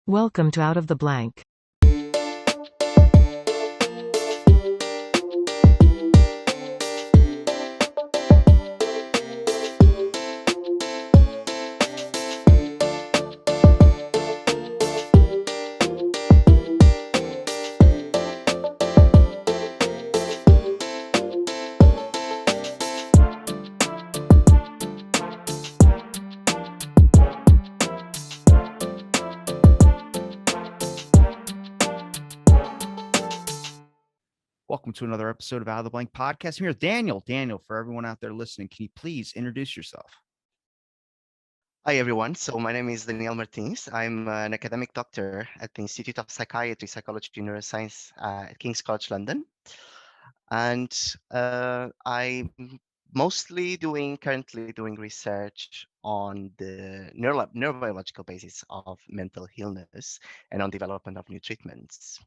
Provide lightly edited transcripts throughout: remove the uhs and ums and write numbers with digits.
Welcome to Out of the Blank. Welcome to another episode of Out of the Blank podcast. I'm here with Daniel. Daniel, for everyone out there listening, can you please introduce yourself? Hi, everyone. So my name is Daniel Martins. I'm an academic doctor at the Institute of Psychiatry, Psychology, and Neuroscience at King's College London. And I'm currently doing research on the neurobiological basis of mental illness and on development of new treatments.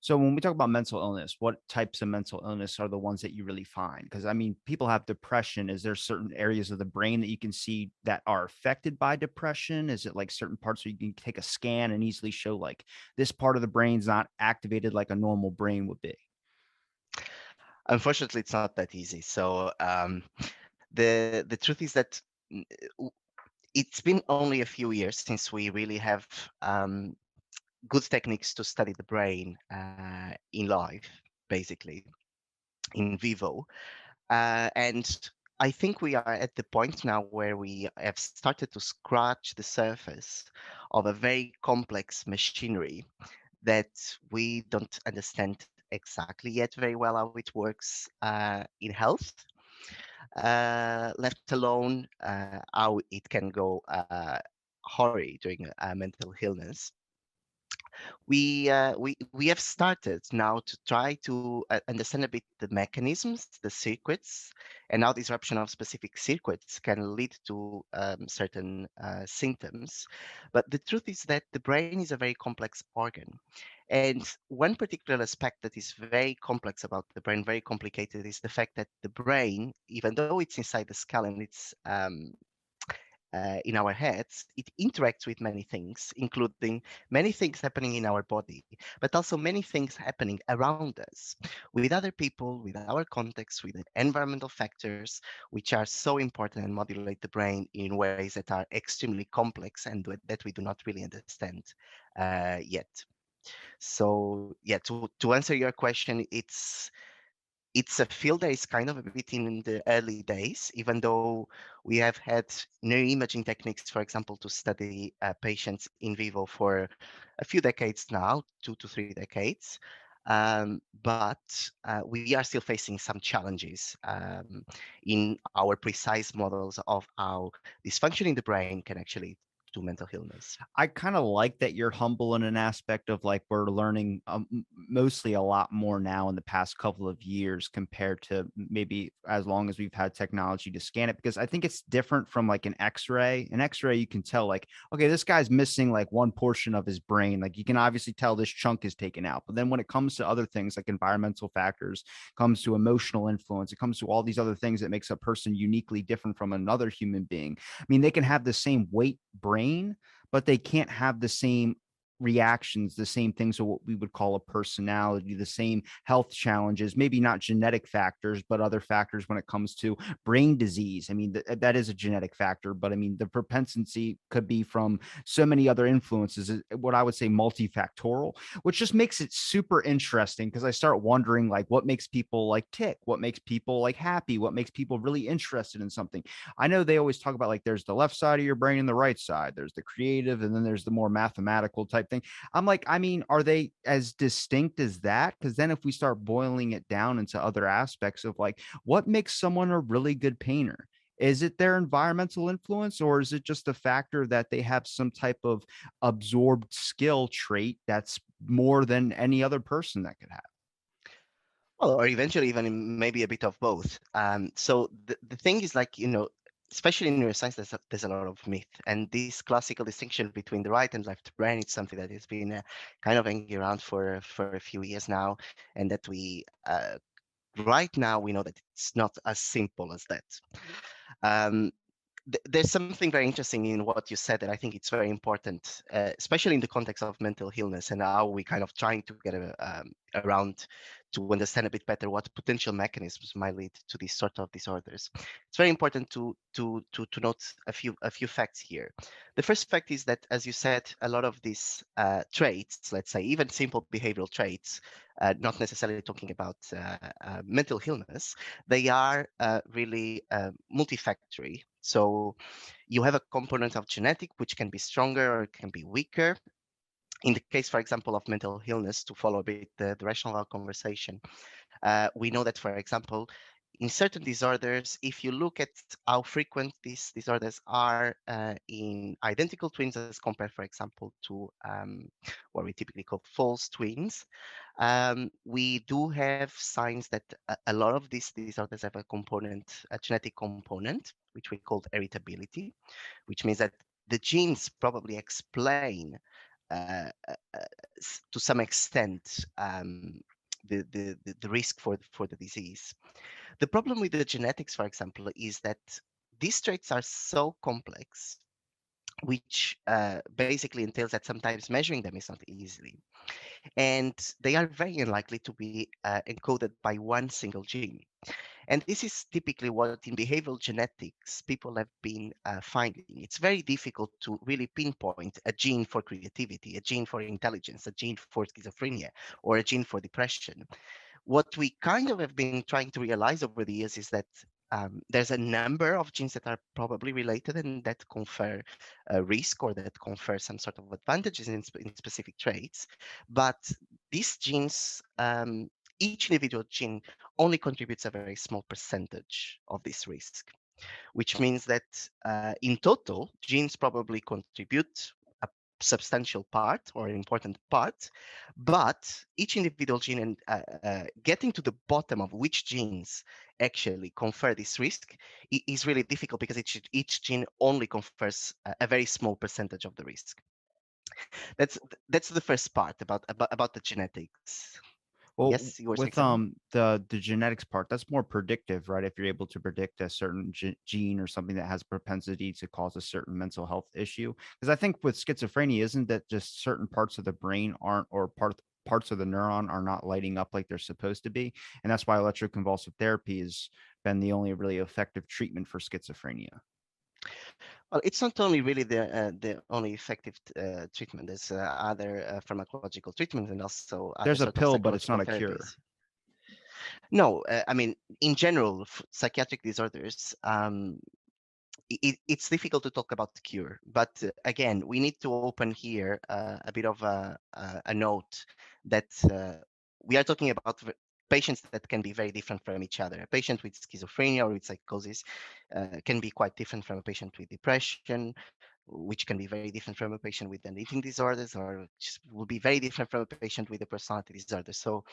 So when we talk about mental illness, what types of mental illness are the ones that you really find? Because I mean, people have depression. Is there certain areas of the brain that you can see that are affected by depression? Is it like certain parts where you can take a scan and easily show like this part of the brain's not activated like a normal brain would be? Unfortunately, it's not that easy. So the truth is that mm, w- it's been only a few years since we really have good techniques to study the brain in life, basically in vivo. And I think we are at the point now where we have started to scratch the surface of a very complex machinery that we don't understand exactly yet very well how it works in health, left alone how it can go horry during mental illness. We have started now to try to understand a bit the mechanisms, the circuits, and how disruption of specific circuits can lead to certain symptoms. But the truth is that the brain is a very complex organ. And one particular aspect that is very complex about the brain, very complicated, is the fact that the brain, even though it's inside the skull and it's in our heads, it interacts with many things, including many things happening in our body, but also many things happening around us, with other people, with our context, with the environmental factors, which are so important and modulate the brain in ways that are extremely complex and that we do not really understand yet. So, yeah, to answer your question, it's a field that is kind of a bit in the early days, even though we have had neuroimaging techniques, for example, to study patients in vivo for a few decades now, 2 to 3 decades. But we are still facing some challenges in our precise models of how dysfunction in the brain can actually do mental illness. I kind of like that you're humble in an aspect of like we're learning mostly a lot more now in the past couple of years compared to maybe as long as we've had technology to scan it, because I think it's different from like an x-ray. An x-ray, you can tell like, okay, this guy's missing like one portion of his brain. Like you can obviously tell this chunk is taken out. But then when it comes to other things like environmental factors, comes to emotional influence, it comes to all these other things that makes a person uniquely different from another human being. I mean, they can have the same weight brain, but they can't have the same reactions, the same things of what we would call a personality, the same health challenges, maybe not genetic factors, but other factors when it comes to brain disease. I mean, that is a genetic factor, but I mean, the propensity could be from so many other influences, what I would say multifactorial, which just makes it super interesting because I start wondering like what makes people like tick, what makes people like happy, what makes people really interested in something. I know they always talk about like there's the left side of your brain and the right side. There's the creative, and then there's the more mathematical type thing. I'm like, I mean, are they as distinct as that? Because then if we start boiling it down into other aspects of like what makes someone a really good painter? Is it their environmental influence, or is it just the factor that they have some type of absorbed skill trait that's more than any other person that could have? Well, or eventually even maybe a bit of both. So the thing is like, especially in neuroscience, there's a lot of myth. And this classical distinction between the right and left brain is something that has been kind of hanging around for a few years now. And that right now we know that it's not as simple as that. Um, there's something very interesting in what you said that I think it's very important, especially in the context of mental illness and how we kind of trying to get around to understand a bit better what potential mechanisms might lead to these sort of disorders. It's very important to note a few facts here. The first fact is that, as you said, a lot of these traits, let's say even simple behavioral traits, not necessarily talking about mental illness, they are really multifactorial. So you have a component of genetic, which can be stronger or it can be weaker. In the case, for example, of mental illness, to follow a bit the direction of our conversation, we know that, for example, in certain disorders, if you look at how frequent these disorders are in identical twins as compared, for example, to what we typically call false twins, we do have signs that a lot of these disorders have a component, a genetic component, which we call heritability, which means that the genes probably explain to some extent the risk for the disease. The problem with the genetics, for example, is that these traits are so complex, which basically entails that sometimes measuring them is not easy. And they are very unlikely to be encoded by one single gene. And this is typically what in behavioral genetics people have been finding. It's very difficult to really pinpoint a gene for creativity, a gene for intelligence, a gene for schizophrenia, or a gene for depression. What we kind of have been trying to realize over the years is that there's a number of genes that are probably related and that confer risk or that confer some sort of advantages in specific traits. But these genes, each individual gene only contributes a very small percentage of this risk, which means that in total, genes probably contribute a substantial part or an important part, but each individual gene and getting to the bottom of which genes actually confer this risk is really difficult because each gene only confers a very small percentage of the risk. That's that's the first part about the genetics. Well, Yes, you were saying with something? the genetics part, that's more predictive, right? If you're able to predict a certain gene or something that has propensity to cause a certain mental health issue. Because I think with schizophrenia, isn't that just certain parts of the brain aren't, or parts of the neuron are not lighting up like they're supposed to be, and that's why electroconvulsive therapy has been the only really effective treatment for schizophrenia. Well, it's not only really the only effective treatment. There's other pharmacological treatments and also other There's a sort of pill, but it's psychological not a therapies. cure. No, I mean, in general, psychiatric disorders, it's difficult to talk about the cure. But again, we need to open here a bit of a note that we are talking about patients that can be very different from each other. A patient with schizophrenia or with psychosis can be quite different from a patient with depression, which can be very different from a patient with an eating disorders, or just will be very different from a patient with a personality disorder. So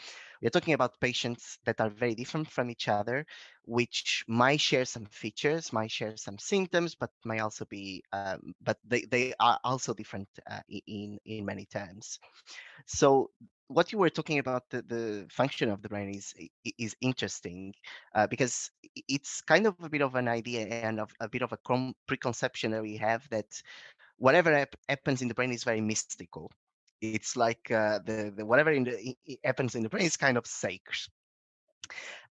we're talking about patients that are very different from each other, which might share some features, might share some symptoms, but may also be, but they are also different in many terms. So what you were talking about the function of the brain is interesting because it's kind of a bit of an idea and of a bit of a preconception that we have that whatever happens in the brain is very mystical. It's like the whatever happens in the brain is kind of sacred.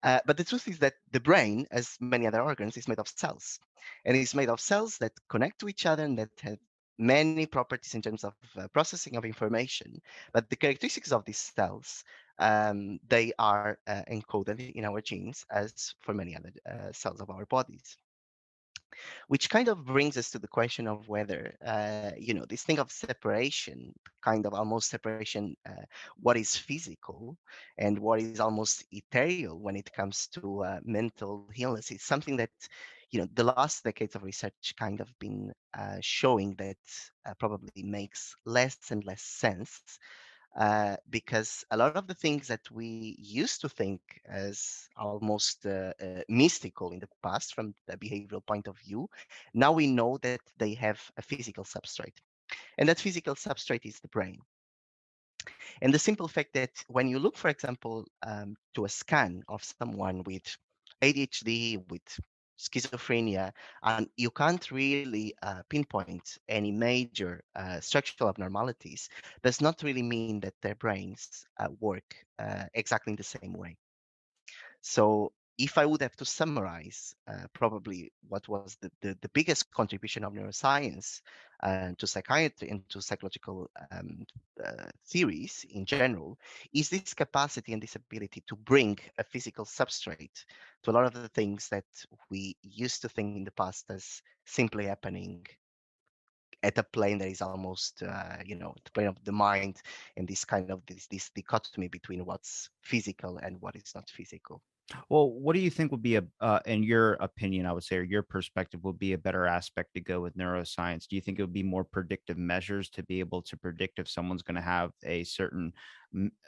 But the truth is that the brain, as many other organs, is made of cells, and it's made of cells that connect to each other and that have many properties in terms of processing of information. But the characteristics of these cells, they are encoded in our genes, as for many other cells of our bodies, which kind of brings us to the question of whether this thing of separation, kind of almost separation, what is physical and what is almost ethereal when it comes to mental illness, is something that the last decades of research kind of been showing that probably makes less and less sense, because a lot of the things that we used to think as almost mystical in the past from the behavioral point of view, now we know that they have a physical substrate. And that physical substrate is the brain. And the simple fact that when you look, for example, to a scan of someone with ADHD, with schizophrenia, and you can't really pinpoint any major structural abnormalities, does not really mean that their brains work exactly in the same way. So if I would have to summarize probably what was the biggest contribution of neuroscience to psychiatry and to psychological theories in general, is this capacity and this ability to bring a physical substrate to a lot of the things that we used to think in the past as simply happening at a plane that is almost, the plane of the mind, and this kind of this dichotomy between what's physical and what is not physical. Well, what do you think would be in your opinion, I would say, or your perspective, would be a better aspect to go with neuroscience? Do you think it would be more predictive measures to be able to predict if someone's going to have a certain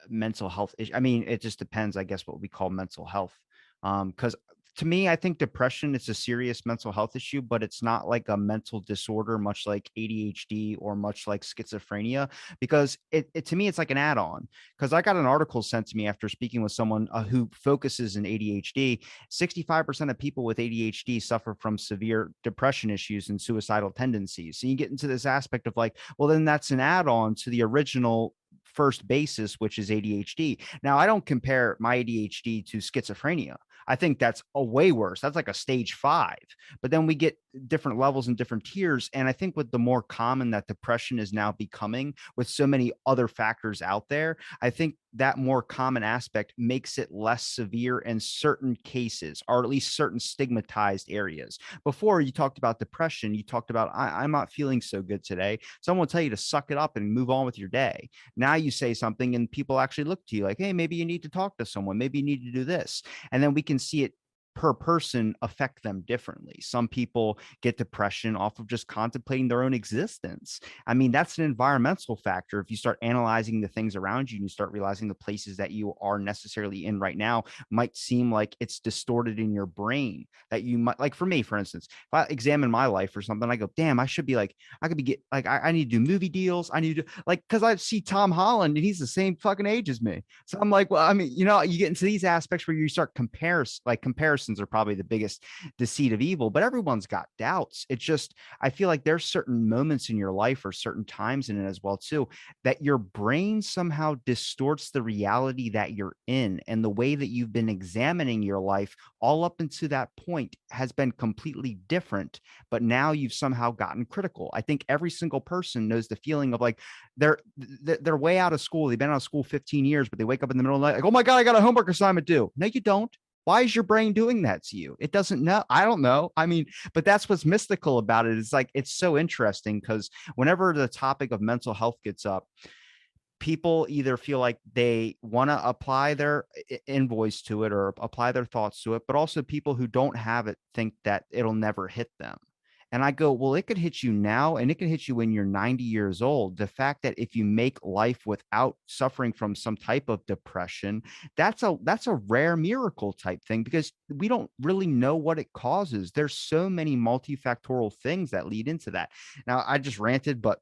mental health issue? I mean, it just depends, I guess, what we call mental health. Because to me, I think depression is a serious mental health issue, but it's not like a mental disorder, much like ADHD or much like schizophrenia, because it to me, it's like an add-on. Because I got an article sent to me after speaking with someone who focuses in ADHD. 65% of people with ADHD suffer from severe depression issues and suicidal tendencies. So you get into this aspect of like, well, then that's an add-on to the original first basis, which is ADHD. Now, I don't compare my ADHD to schizophrenia. I think that's a way worse. That's like a stage 5. But then we get different levels and different tiers. And I think with the more common that depression is now becoming, with so many other factors out there, I think that more common aspect makes it less severe in certain cases, or at least certain stigmatized areas. Before, you talked about depression, you talked about, I'm not feeling so good today. Someone will tell you to suck it up and move on with your day. Now you say something and people actually look to you like, hey, maybe you need to talk to someone. Maybe you need to do this. And then we can see it per person affect them differently. Some people get depression off of just contemplating their own existence. I mean, that's an environmental factor. If you start analyzing the things around you and you start realizing the places that you are necessarily in right now might seem like it's distorted in your brain, that you might, like for me, for instance, if I examine my life or something, I go, damn, I should be like, I could be get like, I need to do movie deals. I need to like, cause I see Tom Holland and he's the same fucking age as me. So I'm like, well, I mean, you get into these aspects where you start comparisons are probably the biggest deceit of evil, but everyone's got doubts. It's just, I feel like there's certain moments in your life or certain times in it as well, too, that your brain somehow distorts the reality that you're in. And the way that you've been examining your life all up until that point has been completely different. But now you've somehow gotten critical. I think every single person knows the feeling of like, they're way out of school. They've been out of school 15 years, but they wake up in the middle of the night like, oh my God, I got a homework assignment due. No, you don't. Why is your brain doing that to you? It doesn't know. I don't know. I mean, but that's what's mystical about it. It's like, it's so interesting because whenever the topic of mental health gets up, people either feel like they want to apply their invoice to it or apply their thoughts to it, but also people who don't have it think that it'll never hit them. And I go, well, it could hit you now and it can hit you when you're 90 years old. The fact that if you make life without suffering from some type of depression, that's a rare miracle type thing because we don't really know what it causes. There's so many multifactorial things that lead into that. Now, I just ranted, but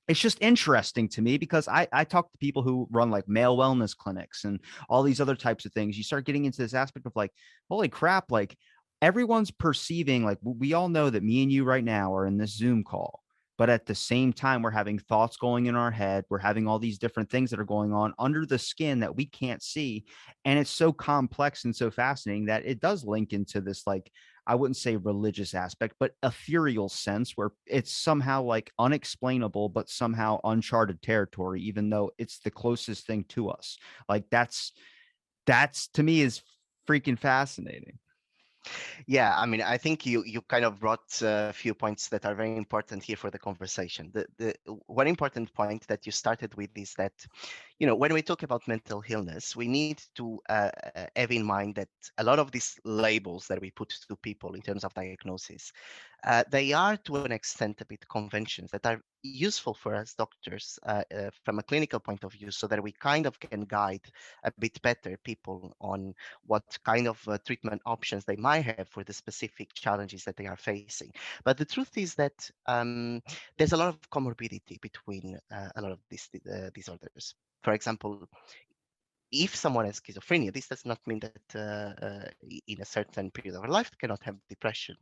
it's just interesting to me because I talk to people who run like male wellness clinics and all these other types of things. You start getting into this aspect of like, holy crap, like everyone's perceiving, like we all know that me and you right now are in this Zoom call, but at the same time, we're having thoughts going in our head. We're having all these different things that are going on under the skin that we can't see. And it's so complex and so fascinating that it does link into this, like, I wouldn't say religious aspect, but ethereal sense where it's somehow like unexplainable, but somehow uncharted territory, even though it's the closest thing to us. Like that's to me is freaking fascinating. Yeah, I mean, I think you kind of brought a few points that are very important here for the conversation. The one important point that you started with is that, when we talk about mental illness, we need to have in mind that a lot of these labels that we put to people in terms of diagnosis, they are to an extent a bit conventions that are useful for us doctors from a clinical point of view, so that we kind of can guide a bit better people on what kind of treatment options they might have for the specific challenges that they are facing. But the truth is that there's a lot of comorbidity between a lot of these disorders. For example, if someone has schizophrenia, this does not mean that in a certain period of life cannot have depression.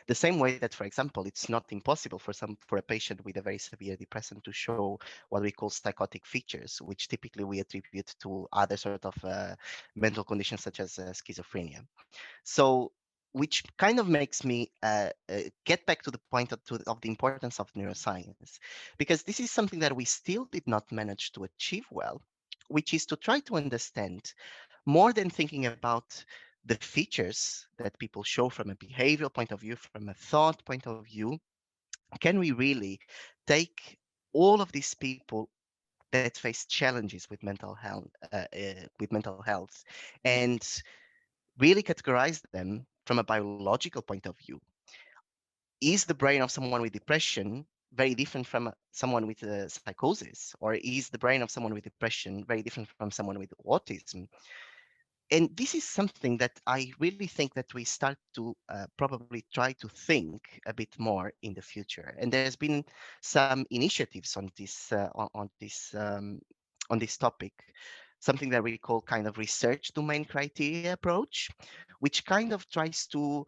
The same way that, for example, it's not impossible for a patient with a very severe depression to show what we call psychotic features, which typically we attribute to other sort of mental conditions such as schizophrenia. So, which kind of makes me get back to the point of the importance of neuroscience, because this is something that we still did not manage to achieve well, which is to try to understand more than thinking about the features that people show from a behavioral point of view, from a thought point of view. Can we really take all of these people that face challenges with mental health, and really categorize them from a biological point of view? Is the brain of someone with depression very different from someone with psychosis, or is the brain of someone with depression very different from someone with autism? And this is something that I really think that we start to probably try to think a bit more in the future. And there's been some initiatives on this topic, something that we call kind of research domain criteria approach, which kind of tries to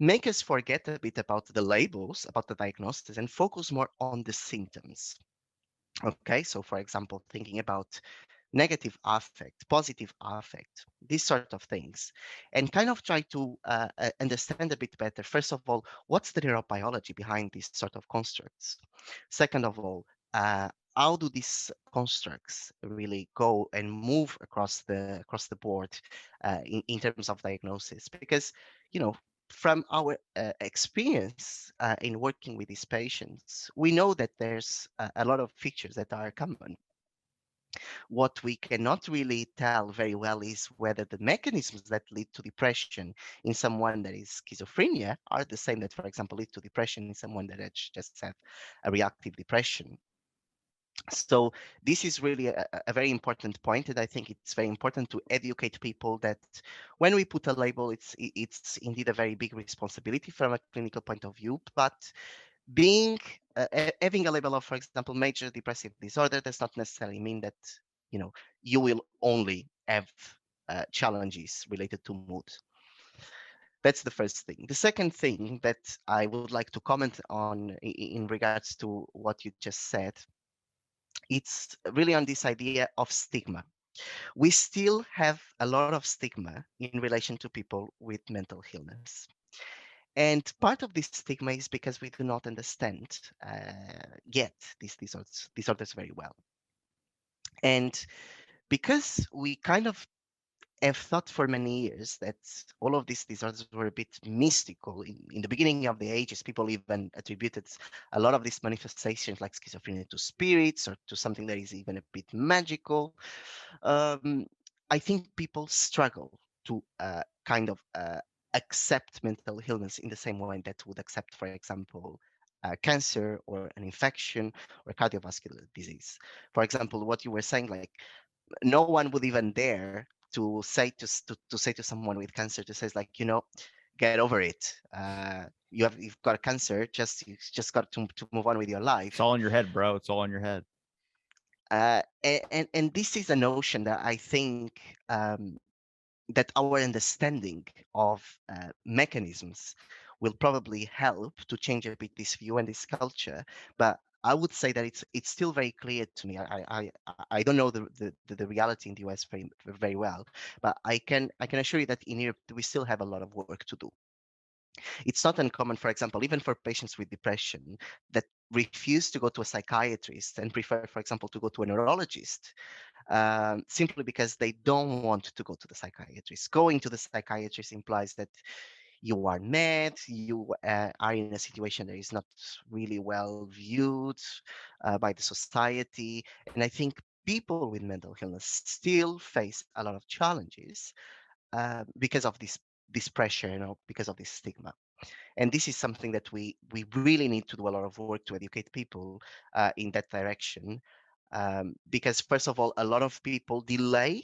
make us forget a bit about the labels, about the diagnosis, and focus more on the symptoms. Okay, so for example, thinking about negative affect, positive affect, these sort of things, and kind of try to understand a bit better, first of all, what's the neurobiology behind these sort of constructs? Second of all, how do these constructs really go and move across the board in terms of diagnosis? Because, you know, from our experience in working with these patients, we know that there's a lot of features that are common. What we cannot really tell very well is whether the mechanisms that lead to depression in someone that is schizophrenia are the same that, for example, lead to depression in someone that just have a reactive depression. So this is really a very important point, and I think it's very important to educate people that when we put a label, it's indeed a very big responsibility from a clinical point of view. But being having a label of, for example, major depressive disorder does not necessarily mean that, you know, you will only have challenges related to mood. That's the first thing. The second thing that I would like to comment on in regards to what you just said, it's really on this idea of stigma. We still have a lot of stigma in relation to people with mental illness. And part of this stigma is because we do not understand yet these disorders very well. And because we kind of have thought for many years that all of these disorders were a bit mystical. In the beginning of the ages, people even attributed a lot of these manifestations like schizophrenia to spirits or to something that is even a bit magical. um, I think people struggle to kind of accept mental illness in the same way that would accept, for example, cancer or an infection or cardiovascular disease. For example, what you were saying, like no one would even dare to say to say to someone with cancer, to say like, you know, get over it. You've got cancer. You just got to move on with your It's life. all in your head, bro. It's all in your head. And this is a notion that I think that our understanding of mechanisms will probably help to change a bit this view and this culture. But I would say that it's still very clear to me. I don't know the reality in the US very well, but I can assure you that in Europe we still have a lot of work to do. It's not uncommon, for example, even for patients with depression that refuse to go to a psychiatrist and prefer, for example, to go to a neurologist, simply because they don't want to go to the psychiatrist. Going to the psychiatrist implies that you are mad, you are in a situation that is not really well viewed by the society. And I think people with mental illness still face a lot of challenges because of this pressure, you know, because of this stigma. And this is something that we really need to do a lot of work to educate people in that direction, because first of all, a lot of people delay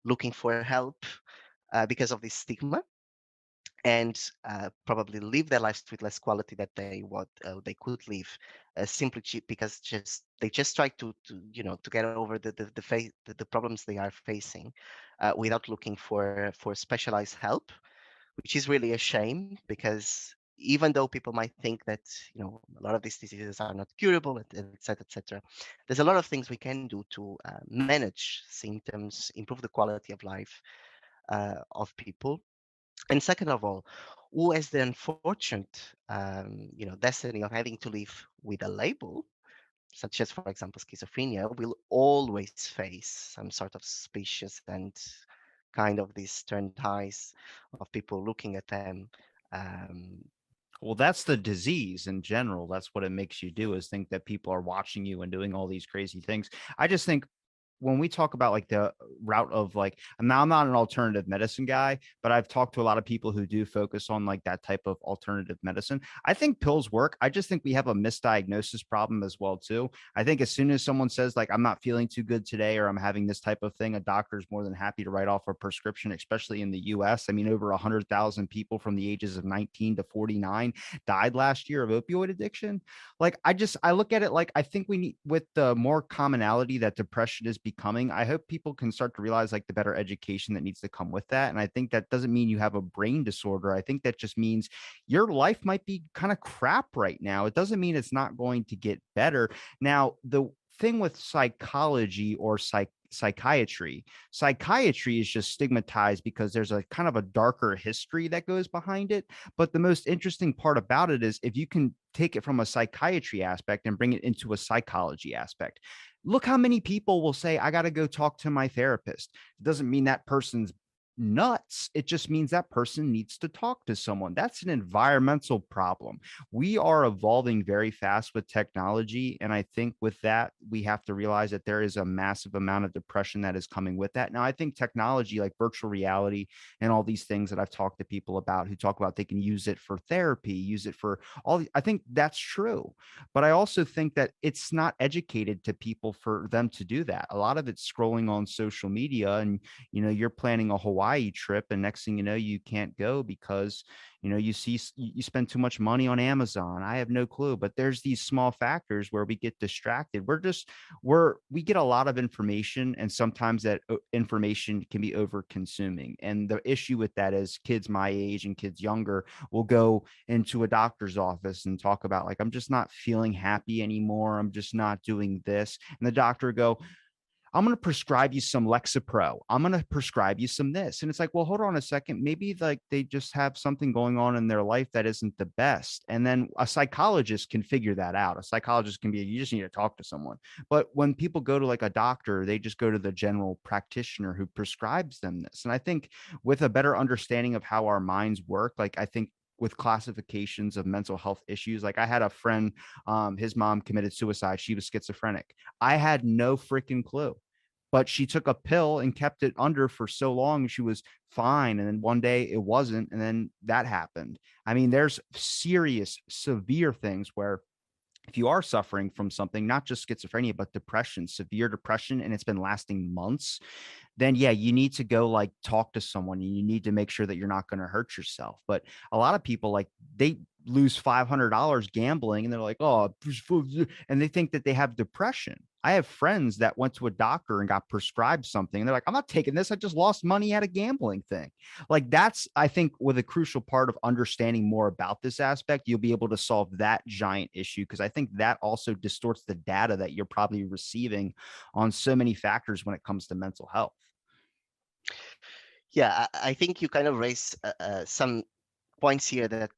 looking for help because of this stigma. and probably live their lives with less quality that they could live, simply because they just try to get over the problems they are facing, without looking for specialized help, which is really a shame, because even though people might think that a lot of these diseases are not curable, et cetera, there's a lot of things we can do to manage symptoms, improve the quality of life of people. And second of all, who has the unfortunate destiny of having to live with a label, such as, for example, schizophrenia, will always face some sort of suspicious and kind of these turned eyes of people looking at them. Um, Well, that's the disease in general. That's what it makes you do, is think that people are watching you and doing all these crazy things. I just think when we talk about like the route of like, now I'm not an alternative medicine guy, but I've talked to a lot of people who do focus on like that type of alternative medicine. I think pills work. I just think we have a misdiagnosis problem as well too. I think as soon as someone says like, I'm not feeling too good today, or I'm having this type of thing, a doctor is more than happy to write off a prescription, especially in the US. I mean, over 100,000 people from the ages of 19 to 49 died last year of opioid addiction. Like, I look at it like, I think we need, with the more commonality that depression is becoming, I hope people can start to realize like the better education that needs to come with that. And I think that doesn't mean you have a brain disorder. I think that just means your life might be kind of crap right now. It doesn't mean it's not going to get better. Now, the thing with psychology or psychiatry is just stigmatized because there's a kind of a darker history that goes behind it. But the most interesting part about it is if you can take it from a psychiatry aspect and bring it into a psychology aspect. Look how many people will say, I got to go talk to my therapist. It doesn't mean that person's nuts. It just means that person needs to talk to someone. That's an environmental problem. We are evolving very fast with technology. And I think with that, we have to realize that there is a massive amount of depression that is coming with that. Now, I think technology like virtual reality and all these things that I've talked to people about who talk about they can use it for therapy, use it for I think that's true. But I also think that it's not educated to people for them to do that. A lot of it's scrolling on social media, and you're planning a Hawaii trip, and next thing you know, you can't go because you spend too much money on Amazon. I have no clue, but there's these small factors where we get distracted. We get a lot of information, and sometimes that information can be over consuming. And the issue with that is kids my age and kids younger will go into a doctor's office and talk about like, I'm just not feeling happy anymore, I'm just not doing this, and the doctor go, I'm going to prescribe you some Lexapro. I'm going to prescribe you some this. And it's like, well, hold on a second. Maybe like they just have something going on in their life that isn't the best. And then a psychologist can figure that out. A psychologist can be, you just need to talk to someone. But when people go to like a doctor, they just go to the general practitioner who prescribes them this. And I think with a better understanding of how our minds work, like I think with classifications of mental health issues, like I had a friend, his mom committed suicide. She was schizophrenic. I had no freaking clue, but she took a pill and kept it under for so long. She was fine. And then one day it wasn't. And then that happened. I mean, there's serious, severe things where if you are suffering from something, not just schizophrenia, but depression, severe depression, and it's been lasting months, then yeah, you need to go like talk to someone. You need to make sure that you're not going to hurt yourself. But a lot of people like they lose $500 gambling and they're like, oh, and they think that they have depression. I have friends that went to a doctor and got prescribed something. And they're like, I'm not taking this. I just lost money at a gambling thing. Like that's, I think, with a crucial part of understanding more about this aspect, you'll be able to solve that giant issue. Cause I think that also distorts the data that you're probably receiving on so many factors when it comes to mental health. Yeah, I think you kind of raise some points here that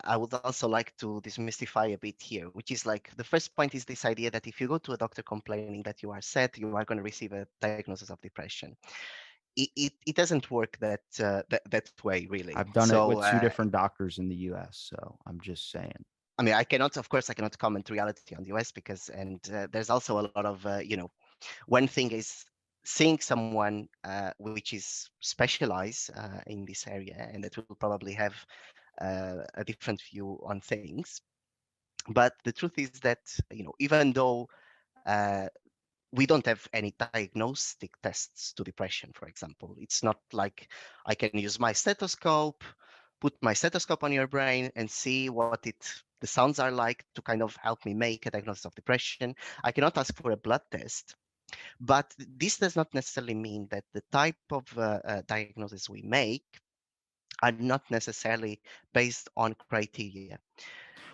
I would also like to demystify a bit here, which is like the first point is this idea that if you go to a doctor complaining that you are sad, you are going to receive a diagnosis of depression. It doesn't work that way, really. I've done it So, with two different doctors in the US. So I'm just saying. I mean, I cannot, of course, I cannot comment reality on the US because, and there's also a lot of, one thing is seeing someone which is specialized in this area and that will probably have a different view on things. But the truth is that, even though uh, we don't have any diagnostic tests to depression, for example, it's not like I can use my stethoscope, put my stethoscope on your brain and see what the sounds are like to kind of help me make a diagnosis of depression. I cannot ask for a blood test, but this does not necessarily mean that the type of diagnosis we make are not necessarily based on criteria.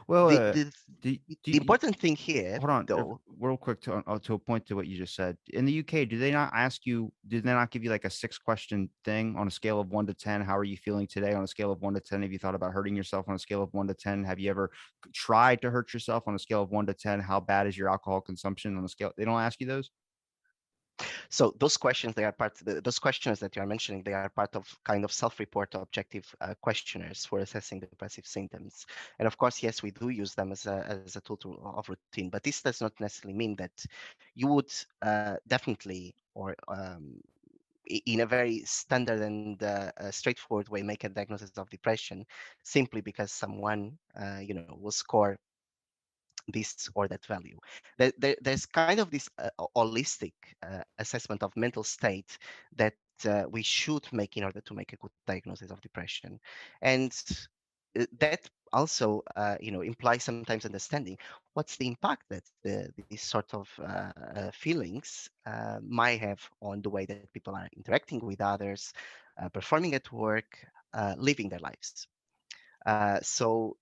Well, The, the, do, the important thing here, hold on though. real quick to a point to what you just said. In the UK, do they not ask you, did they not give you like a 6 question thing on a scale of 1 to 10? How are you feeling today on a scale of 1 to 10? Have you thought about hurting yourself on a scale of 1 to 10? Have you ever tried to hurt yourself on a scale of 1 to 10? How bad is your alcohol consumption on a scale? They don't ask you those? So those questions, they are those questions that you are mentioning, they are part of kind of self-report objective questionnaires for assessing depressive symptoms. And of course, yes, we do use them as a tool of routine, but this does not necessarily mean that you would definitely or in a very standard and straightforward way make a diagnosis of depression simply because someone will score this or that value. There's kind of this holistic assessment of mental state that we should make in order to make a good diagnosis of depression, and that also implies sometimes understanding what's the impact that these sort of feelings might have on the way that people are interacting with others, performing at work, living their lives. So,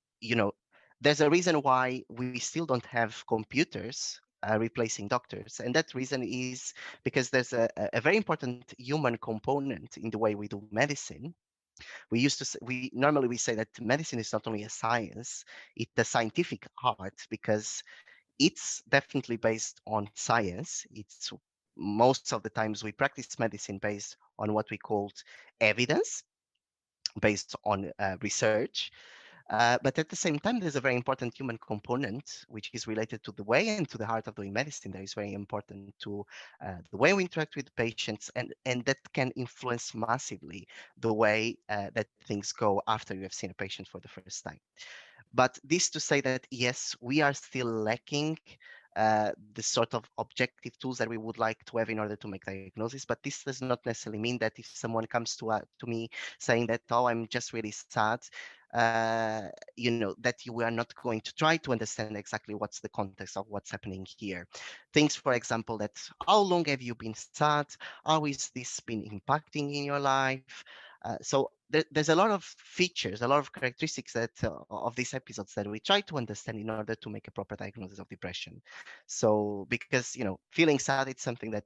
there's a reason why we still don't have computers replacing doctors. And that reason is because there's a very important human component in the way we do medicine. We normally we say that medicine is not only a science, it's a scientific art because it's definitely based on science. It's most of the times we practice medicine based on what we called evidence, based on research. But at the same time, there's a very important human component, which is related to the way and to the heart of doing medicine. That is very important to the way we interact with patients, and that can influence massively the way that things go after you have seen a patient for the first time. But this to say that, yes, we are still lacking the sort of objective tools that we would like to have in order to make diagnosis. But this does not necessarily mean that if someone comes to me saying that, oh, I'm just really sad, that you are not going to try to understand exactly what's the context of what's happening here. Things, for example, that how long have you been sad? How is this been impacting in your life? So there's a lot of features, a lot of characteristics that of these episodes that we try to understand in order to make a proper diagnosis of depression. So because feeling sad, it's something that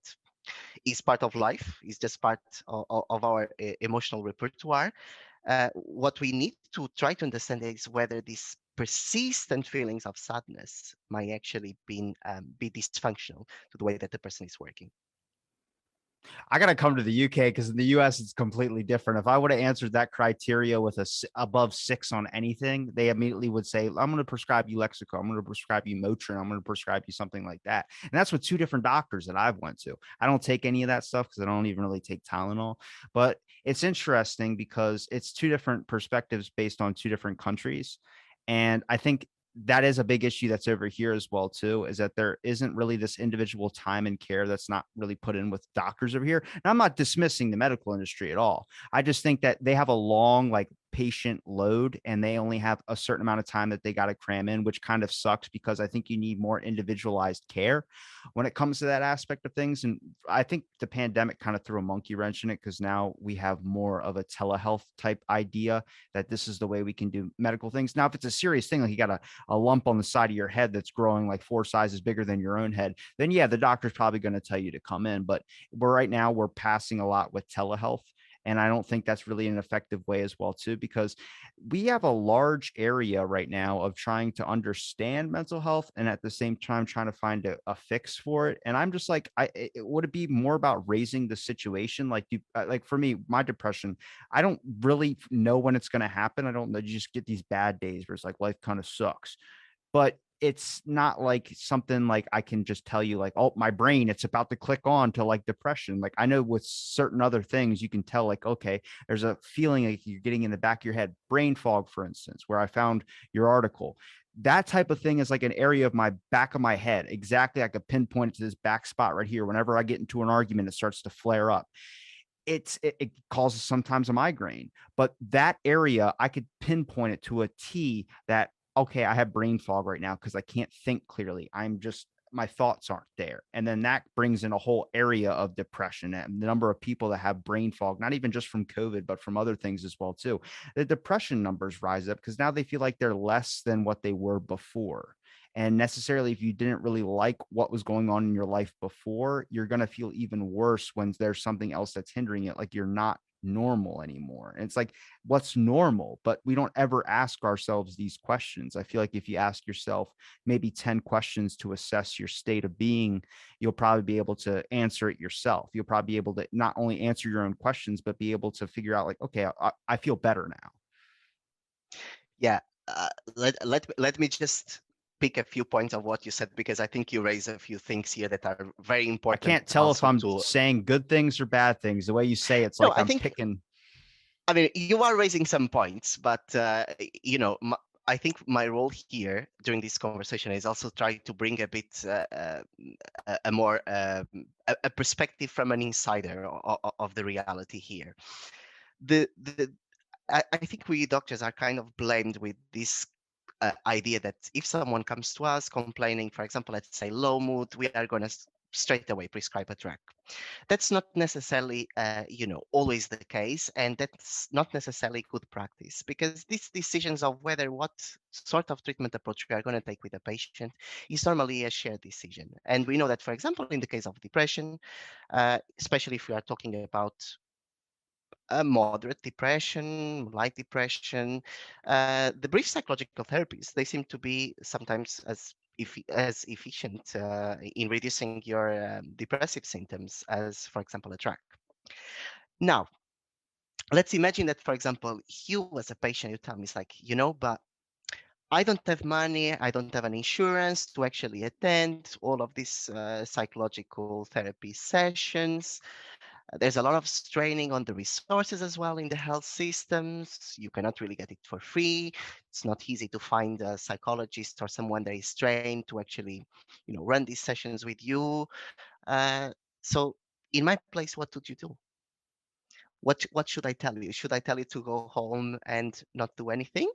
is part of life, is just part of our emotional repertoire. What we need to try to understand is whether these persistent feelings of sadness might actually be dysfunctional to the way that the person is working. I got to come to the UK because in the US, it's completely different. If I would have answered that criteria with above 6 on anything, they immediately would say, I'm going to prescribe you Lexico. I'm going to prescribe you Motrin. I'm going to prescribe you something like that. And that's with 2 different doctors that I've went to. I don't take any of that stuff because I don't even really take Tylenol. But it's interesting because it's 2 different perspectives based on 2 different countries. And I think that is a big issue that's over here as well too, is that there isn't really this individual time and care that's not really put in with doctors over here. And I'm not dismissing the medical industry at all. I just think that they have a long patient load and they only have a certain amount of time that they got to cram in, which kind of sucks because I think you need more individualized care when it comes to that aspect of things. And I think the pandemic kind of threw a monkey wrench in it because now we have more of a telehealth type idea that this is the way we can do medical things. Now, if it's a serious thing, like you got a lump on the side of your head that's growing like 4 sizes bigger than your own head, then yeah, the doctor's probably going to tell you to come in. But right now we're passing a lot with telehealth. And I don't think that's really an effective way as well, too, because we have a large area right now of trying to understand mental health and at the same time trying to find a fix for it. And I'm just like, would it be more about raising the situation? Like for me, my depression, I don't really know when it's going to happen. I don't know. You just get these bad days where it's like life kind of sucks. But it's not like something like I can just tell you like, oh, my brain, it's about to click on to like depression. Like I know with certain other things, you can tell like, okay, there's a feeling like you're getting in the back of your head, brain fog, for instance, where I found your article. That type of thing is like an area of my back of my head. Exactly. I could pinpoint it to this back spot right here. Whenever I get into an argument, it starts to flare up. it causes sometimes a migraine, but that area I could pinpoint it to a T that, okay, I have brain fog right now because I can't think clearly. I'm just, my thoughts aren't there. And then that brings in a whole area of depression and the number of people that have brain fog, not even just from COVID, but from other things as well too. The depression numbers rise up because now they feel like they're less than what they were before. And necessarily, if you didn't really like what was going on in your life before, you're going to feel even worse when there's something else that's hindering it, like you're not normal anymore. And it's like, what's normal? But we don't ever ask ourselves these questions. I feel like if you ask yourself maybe 10 questions to assess your state of being, you'll probably be able to answer it yourself. You'll probably be able to not only answer your own questions, but be able to figure out, like, okay, I feel better now. Yeah, let me just pick a few points of what you said, because I think you raise a few things here that are very I important can't tell if also I'm to. saying good things or bad things. The way you say it's No, like I I'm think, picking. I mean, you are raising some points, but I think my role here during this conversation is also try to bring a bit a more a perspective from an insider of the reality here. The I think we doctors are kind of blamed with this idea that if someone comes to us complaining, for example, let's say low mood, we are going to straight away prescribe a drug. That's not necessarily, always the case, and that's not necessarily good practice, because these decisions of whether what sort of treatment approach we are going to take with a patient is normally a shared decision. And we know that, for example, in the case of depression, especially if we are talking about a moderate depression, light depression, the brief psychological therapies, they seem to be sometimes as efficient in reducing your depressive symptoms as, for example, a drug. Now, let's imagine that, for example, you as a patient, you tell me, it's like, but I don't have money, I don't have an insurance to actually attend all of these psychological therapy sessions. There's a lot of straining on the resources as well in the health systems. You cannot really get it for free. It's not easy to find a psychologist or someone that is trained to actually, run these sessions with you. Uh, so, in my place, what would you do? What should I tell you? Should I tell you to go home and not do anything,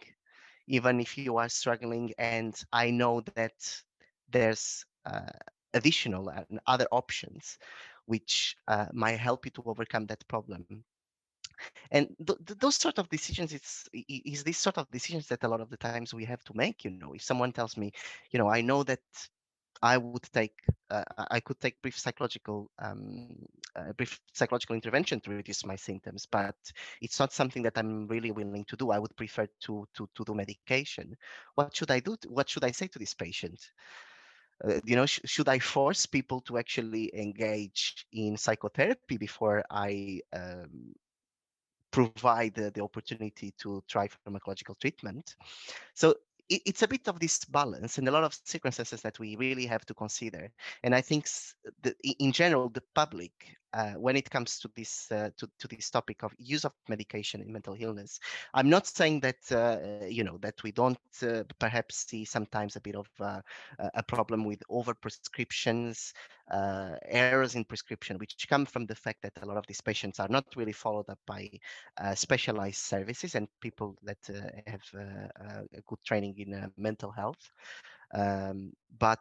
even if you are struggling? And I know that there's additional and other options which might help you to overcome that problem. And those sort of decisions, is this sort of decisions that a lot of the times we have to make. If someone tells me, I know that I would take, I could take brief psychological intervention to reduce my symptoms, but it's not something that I'm really willing to do. I would prefer to do medication. What should I do? What should I say to this patient? Should I force people to actually engage in psychotherapy before I provide the opportunity to try pharmacological treatment? So it's a bit of this balance and a lot of circumstances that we really have to consider. And I think in general, the public, when it comes to this to this topic of use of medication in mental illness, I'm not saying that that we don't perhaps see sometimes a bit of a problem with over prescriptions, errors in prescription, which come from the fact that a lot of these patients are not really followed up by specialized services and people that have a good training in mental health. But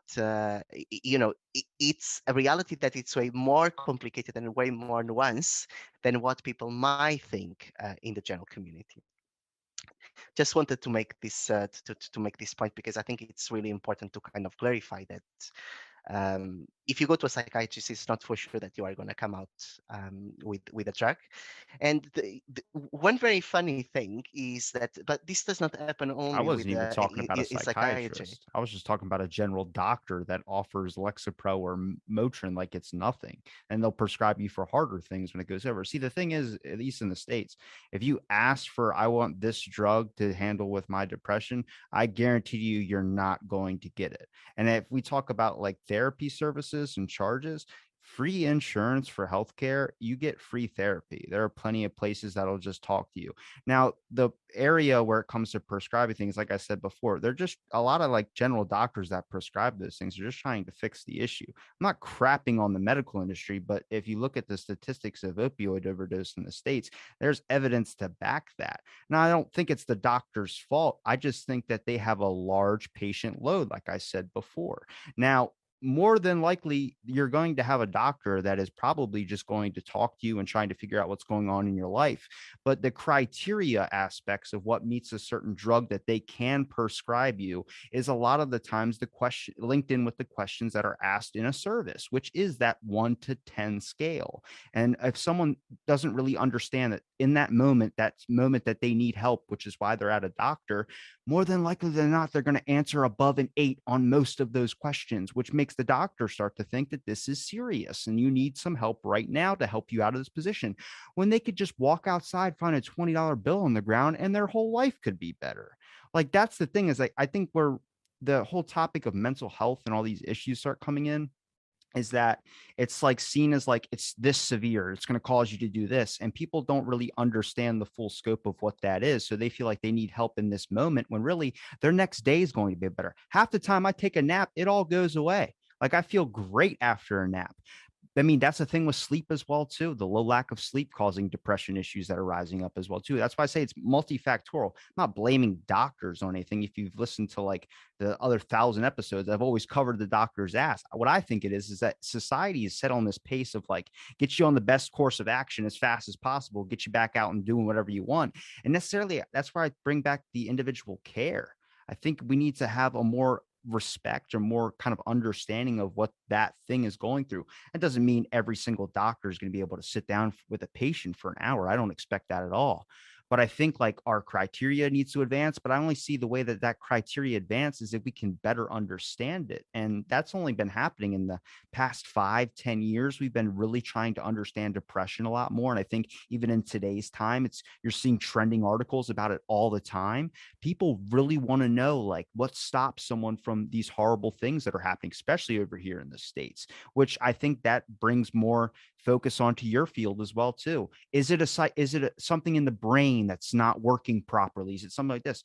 it's a reality that it's way more complicated and way more nuanced than what people might think in the general community. Just wanted to make this to make this point, because I think it's really important to kind of clarify that if you go to a psychiatrist, it's not for sure that you are going to come out with a drug. And one very funny thing is that, but this does not happen I only with wasn't even talking about a in psychiatry. psychiatrist. I was just talking about a general doctor that offers Lexapro or Motrin like it's nothing. And they'll prescribe you for harder things when it goes over. See, the thing is, at least in the States, if you ask for, I want this drug to handle with my depression, I guarantee you, you're not going to get it. And if we talk about like therapy services and charges, free insurance for healthcare, you get free therapy. There are plenty of places that'll just talk to you. Now, the area where it comes to prescribing things, like I said before, they're just a lot of like general doctors that prescribe those things. They're just trying to fix the issue. I'm not crapping on the medical industry, but if you look at the statistics of opioid overdose in the States, there's evidence to back that. Now, I don't think it's the doctor's fault. I just think that they have a large patient load, like I said before. Now, more than likely, you're going to have a doctor that is probably just going to talk to you and trying to figure out what's going on in your life. But the criteria aspects of what meets a certain drug that they can prescribe you is a lot of the times the question linked in with the questions that are asked in a service, which is that 1 to 10 scale. And if someone doesn't really understand that in that moment that they need help, which is why they're at a doctor, more than likely than not, they're going to answer above an 8 on most of those questions, which makes the doctor start to think that this is serious and you need some help right now to help you out of this position. When they could just walk outside, find a $20 bill on the ground, and their whole life could be better. Like, that's the thing, is like, I think where the whole topic of mental health and all these issues start coming in is that it's like seen as like it's this severe, it's going to cause you to do this, and people don't really understand the full scope of what that is, so they feel like they need help in this moment when really their next day is going to be better. Half the time I take a nap, it all goes away. Like, I feel great after a nap. I mean, that's the thing with sleep as well too. The low lack of sleep causing depression issues that are rising up as well too. That's why I say it's multifactorial. I'm not blaming doctors on anything. If you've listened to like the other 1,000 episodes, I've always covered the doctor's ass. What I think it is that society is set on this pace of like get you on the best course of action as fast as possible, get you back out and doing whatever you want. And necessarily that's where I bring back the individual care. I think we need to have a more respect or more kind of understanding of what that thing is going through. That doesn't mean every single doctor is going to be able to sit down with a patient for an hour. I don't expect that at all. But I think like our criteria needs to advance. But I only see the way that that criteria advances if we can better understand it. And that's only been happening in the past 5, 10 years. We've been really trying to understand depression a lot more. And I think even in today's time, you're seeing trending articles about it all the time. People really want to know like what stops someone from these horrible things that are happening, especially over here in the States, which I think that brings more focus onto your field as well too. Is it something in the brain that's not working properly? Is it something like this?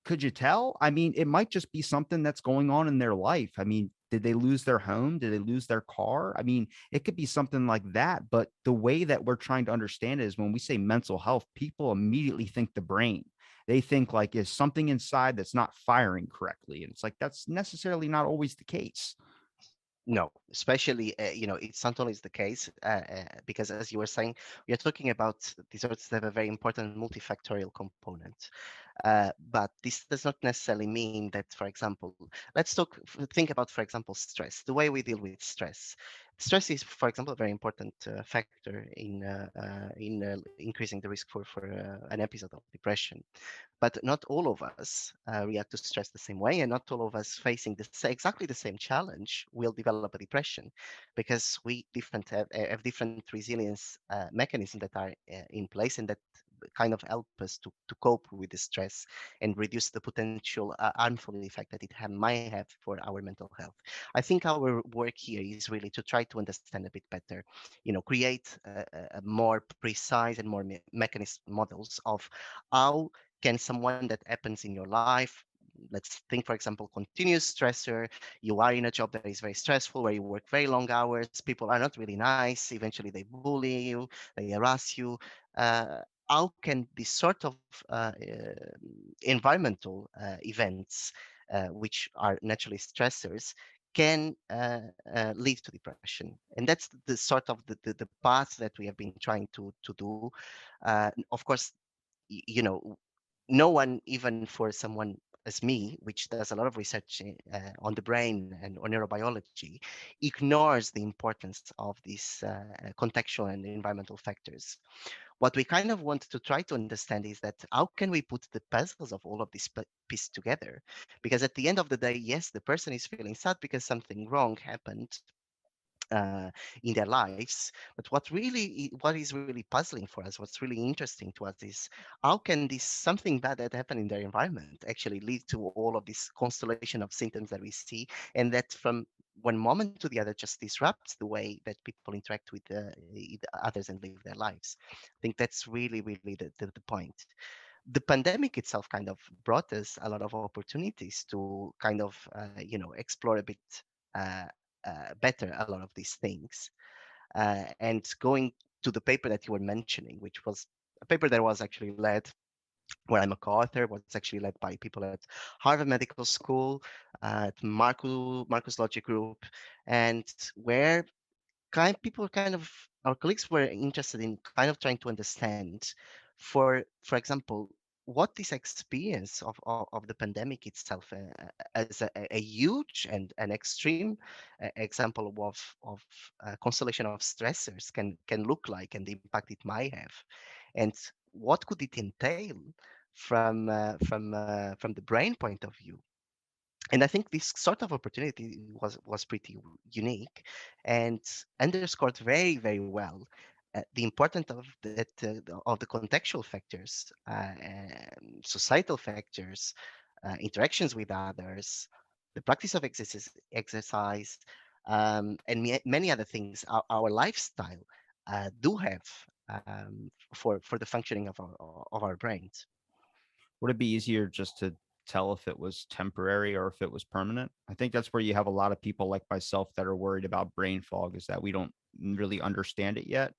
Could you tell? I mean, it might just be something that's going on in their life. I mean, did they lose their home? Did they lose their car? I mean, it could be something like that. But the way that we're trying to understand it is when we say mental health, people immediately think the brain. They think like, is something inside that's not firing correctly? And it's like, that's necessarily not always the case. No, especially, it's not always the case, because as you were saying, we are talking about disorders that have a very important multifactorial component. But this does not necessarily mean that, for example, think about, for example, stress, the way we deal with stress. Stress is, for example, a very important factor in increasing the risk for an episode of depression. But not all of us react to stress the same way, and not all of us facing exactly the same challenge will develop a depression, because we have different resilience mechanisms that are in place, and that kind of help us to cope with the stress and reduce the potential harmful effect that might have for our mental health. I think our work here is really to try to understand a bit better, create a more precise and more mechanism models of how can someone that happens in your life, let's think, for example, continuous stressor, you are in a job that is very stressful, where you work very long hours, people are not really nice, eventually they bully you, they harass you. uh, how can this sort of environmental events, which are naturally stressors, can lead to depression? And that's the sort of the path that we have been trying to do. Of course, you know, no one, even for someone as me, which does a lot of research on the brain and on neurobiology, ignores the importance of these contextual and environmental factors. What we kind of want to try to understand is that how can we put the puzzles of all of these pieces together? Because at the end of the day, yes, the person is feeling sad because something wrong happened uh, in their lives. But what is really puzzling for us, what's really interesting to us, is how can this something bad that happened in their environment actually lead to all of this constellation of symptoms that we see, and that from one moment to the other just disrupts the way that people interact with others and live their lives. I think that's really, really the point. The pandemic itself kind of brought us a lot of opportunities to kind of, explore a bit uh, better a lot of these things. And going to the paper that you were mentioning, which was a paper that was actually led, where I'm a co-author, was actually led by people at Harvard Medical School, at Marcus Logic Group, and where people kind of, our colleagues were interested in kind of trying to understand, for example, what this experience of the pandemic itself, as a huge and an extreme example of constellation of stressors can look like, and the impact it might have, and what could it entail from the brain point of view. And I think this sort of opportunity was pretty unique, and underscored very, very well the importance of the contextual factors, societal factors, interactions with others, the practice of exercise, and many other things our lifestyle do have, for the functioning of our brains. Would it be easier just to tell if it was temporary or if it was permanent? I think that's where you have a lot of people like myself that are worried about brain fog, is that we don't really understand it yet.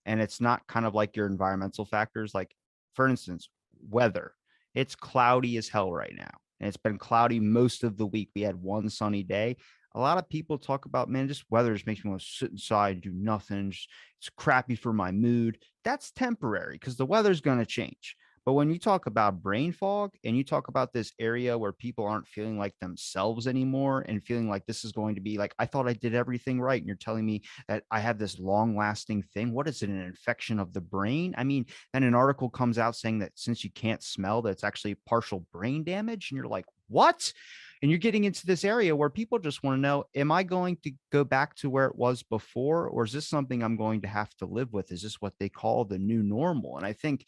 And it's not kind of like your environmental factors. Like, for instance, weather. It's cloudy as hell right now. And it's been cloudy most of the week. We had one sunny day. A lot of people talk about, man, just weather just makes me want to sit inside and do nothing. It's crappy for my mood. That's temporary because the weather's going to change. But when you talk about brain fog and you talk about this area where people aren't feeling like themselves anymore and feeling like this is going to be like, I thought I did everything right. And you're telling me that I have this long lasting thing. What is it? An infection of the brain? I mean, then an article comes out saying that since you can't smell, that it's actually partial brain damage. And you're like, what? And you're getting into this area where people just want to know, am I going to go back to where it was before? Or is this something I'm going to have to live with? Is this what they call the new normal? And I think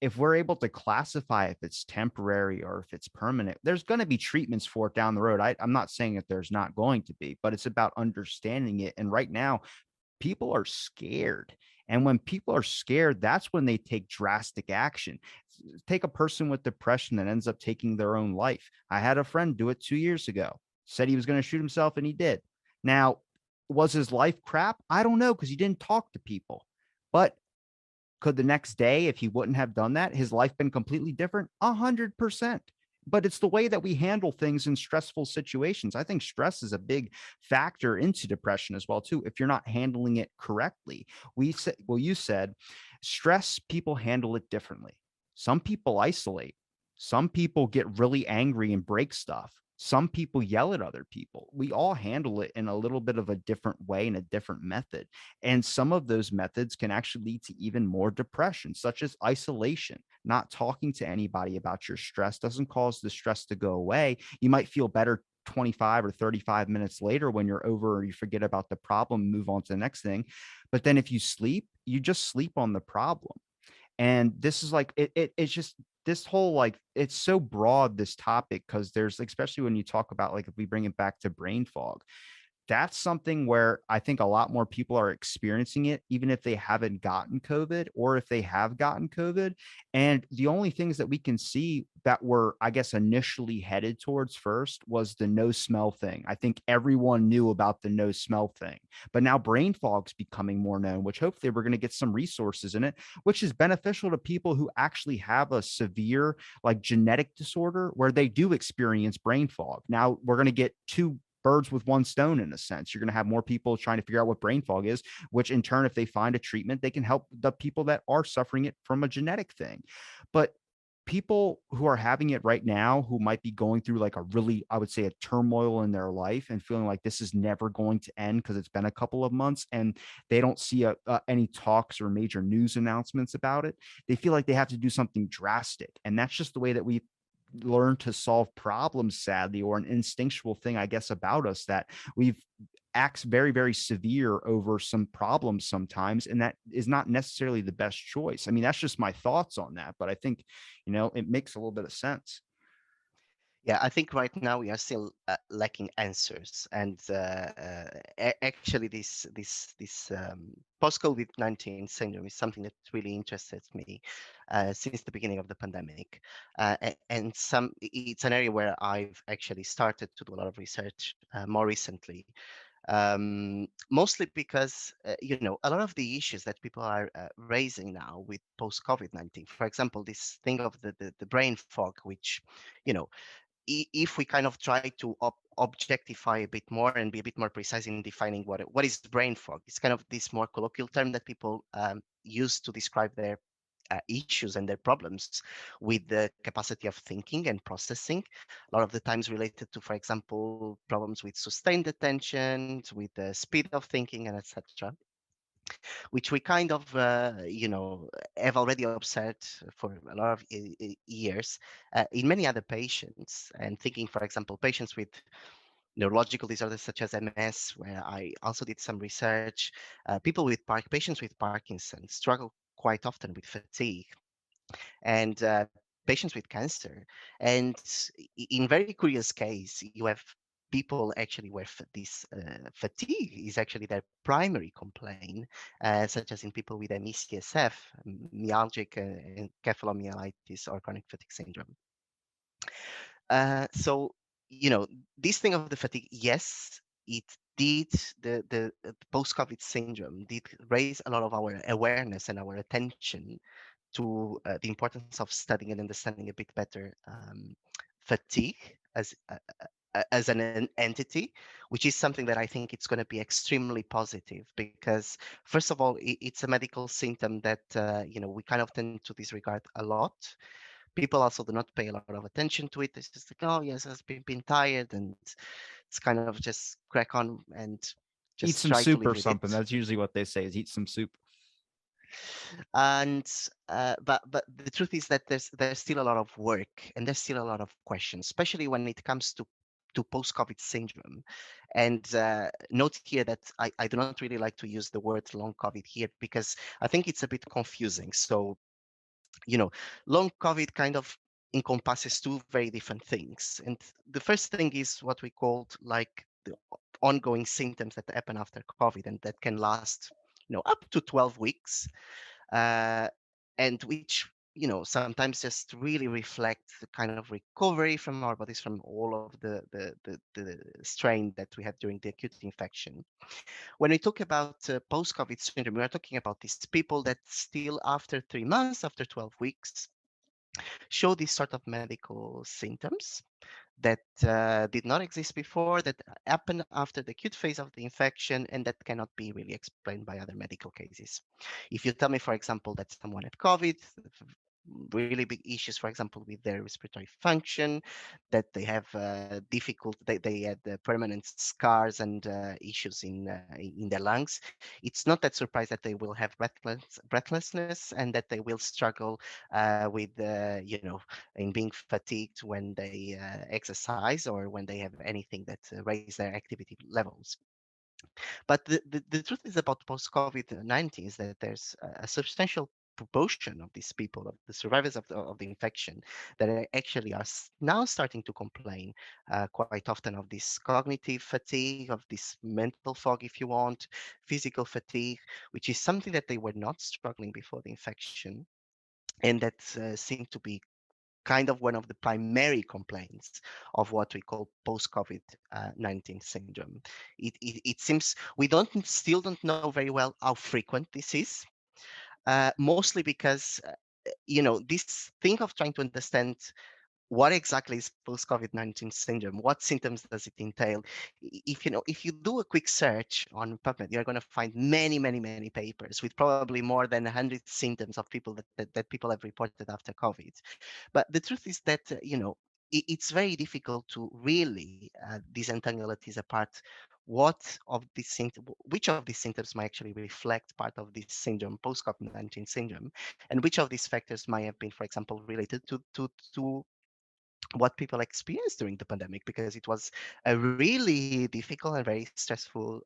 if we're able to classify if it's temporary or if it's permanent, there's going to be treatments for it down the road. I'm not saying that there's not going to be, but it's about understanding it. And right now, people are scared. And when people are scared, that's when they take drastic action. Take a person with depression that ends up taking their own life. I had a friend do it 2 years ago, said he was going to shoot himself, and he did. Now, was his life crap? I don't know, because he didn't talk to people. But could the next day, if he wouldn't have done that, his life been completely different? 100%. But it's the way that we handle things in stressful situations. I think stress is a big factor into depression as well, too, if you're not handling it correctly. You said stress, people handle it differently. Some people isolate. Some people get really angry and break stuff. Some people yell at other people. We all handle it in a little bit of a different way and a different method. And some of those methods can actually lead to even more depression, such as isolation. Not talking to anybody about your stress doesn't cause the stress to go away. You might feel better 25 or 35 minutes later when you're over or you forget about the problem, move on to the next thing. But then if you sleep, you just sleep on the problem. And this is like it's just this whole, like, it's so broad, this topic, because there's, especially when you talk about, like, if we bring it back to brain fog, that's something where I think a lot more people are experiencing it, even if they haven't gotten COVID or if they have gotten COVID. And the only things that we can see that were, I guess, initially headed towards first was the no smell thing. I think everyone knew about the no smell thing, but now brain fog's becoming more known, which hopefully we're going to get some resources in it, which is beneficial to people who actually have a severe, like, genetic disorder where they do experience brain fog. Now we're going to get two birds with one stone, in a sense. You're going to have more people trying to figure out what brain fog is, which in turn, if they find a treatment, they can help the people that are suffering it from a genetic thing. But people who are having it right now, who might be going through, like, a really, I would say, a turmoil in their life and feeling like this is never going to end because it's been a couple of months and they don't see any talks or major news announcements about it, they feel like they have to do something drastic. And that's just the way that we learn to solve problems, sadly, or an instinctual thing, I guess, about us, that we've acts very, very severe over some problems sometimes, and that is not necessarily the best choice. I mean, that's just my thoughts on that, but I think, it makes a little bit of sense. Yeah, I think right now we are still lacking answers, and actually, this post-COVID-19 syndrome is something that really interests me since the beginning of the pandemic, and it's an area where I've actually started to do a lot of research more recently, mostly because a lot of the issues that people are raising now with post-COVID-19, for example, this thing of the brain fog, which you know if we kind of try to objectify a bit more and be a bit more precise in defining what is brain fog, it's kind of this more colloquial term that people use to describe their issues and their problems with the capacity of thinking and processing. A lot of the times related to, for example, problems with sustained attention, with the speed of thinking, and etc., which we kind of, have already observed for a lot of years in many other patients. And thinking, for example, patients with neurological disorders such as MS, where I also did some research, patients with Parkinson's struggle quite often with fatigue, and patients with cancer. And in very curious case, you have people actually where this fatigue is actually their primary complaint, such as in people with ME/CSF, myalgic encephalomyelitis, or chronic fatigue syndrome. So, this thing of the fatigue, yes, it did, the post-COVID syndrome did raise a lot of our awareness and our attention to the importance of studying and understanding a bit better fatigue as an entity, which is something that I think it's going to be extremely positive because, first of all, it's a medical symptom that we kind of tend to disregard a lot. People also do not pay a lot of attention to it. It's just like, oh yes, I've been tired, and it's kind of just crack on and Eat just some try to soup live or with something. it. That's usually what they say is eat some soup. And but the truth is that there's still a lot of work and there's still a lot of questions, especially when it comes to post-COVID syndrome. And note here that I do not really like to use the word long COVID here because I think it's a bit confusing. So, you know, long COVID kind of encompasses two very different things. And the first thing is what we called like the ongoing symptoms that happen after COVID and that can last, up to 12 weeks, uh, and which sometimes just really reflect the kind of recovery from our bodies from all of the strain that we had during the acute infection. When we talk about post-COVID syndrome, we are talking about these people that still after 3 months, after 12 weeks, show these sort of medical symptoms that did not exist before, that happened after the acute phase of the infection, and that cannot be really explained by other medical cases. If you tell me, for example, that someone had COVID, really big issues, for example, with their respiratory function, that they have they had permanent scars and issues in their lungs, it's not that surprised that they will have breathlessness and that they will struggle with, in being fatigued when they exercise or when they have anything that raise their activity levels. But the truth is about post-COVID-19 is that there's a substantial proportion of these people, of the survivors of the infection, that actually are now starting to complain quite often of this cognitive fatigue, of this mental fog, if you want, physical fatigue, which is something that they were not struggling before the infection, and that seemed to be kind of one of the primary complaints of what we call post-COVID 19 syndrome. It seems we still don't know very well how frequent this is, mostly because this thing of trying to understand what exactly is post-COVID-19 syndrome? What symptoms does it entail? If you do a quick search on PubMed, you're going to find many, many, many papers with probably more than 100 symptoms of people that people have reported after COVID. But the truth is that, it's very difficult to really disentangle these apart. Which of these symptoms might actually reflect part of this syndrome, post-COVID-19 syndrome, and which of these factors might have been, for example, related to what people experienced during the pandemic, because it was a really difficult and very stressful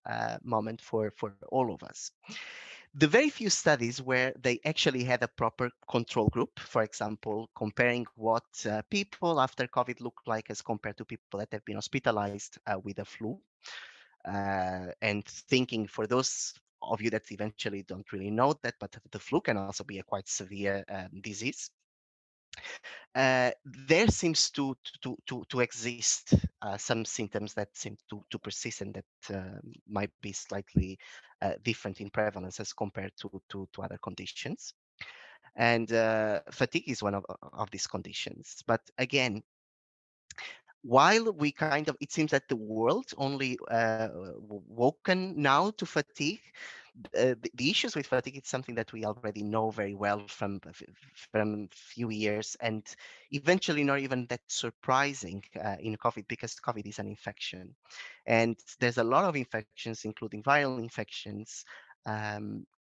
moment for all of us. The very few studies where they actually had a proper control group, for example, comparing what people after COVID look like as compared to people that have been hospitalized with the flu, and thinking for those of you that eventually don't really know that, but the flu can also be a quite severe disease. There seems to exist some symptoms that seem to persist and that might be slightly different in prevalence as compared to other conditions. And fatigue is one of these conditions. But again, while we kind of, it seems that the world only woken now to fatigue, the issues with fatigue is something that we already know very well from few years, and eventually not even that surprising in COVID, because COVID is an infection, and there's a lot of infections, including viral infections,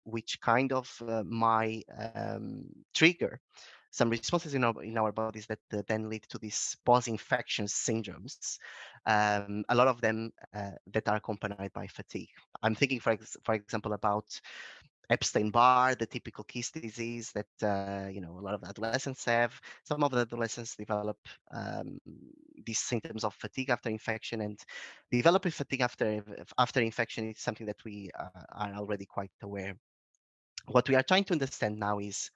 which kind of might trigger some responses in our bodies that then lead to these post-infection syndromes. A lot of them that are accompanied by fatigue. I'm thinking, for example, about Epstein-Barr, the typical kiss disease that a lot of adolescents have. Some of the adolescents develop these symptoms of fatigue after infection, and developing fatigue after infection is something that we are already quite aware. What we are trying to understand now is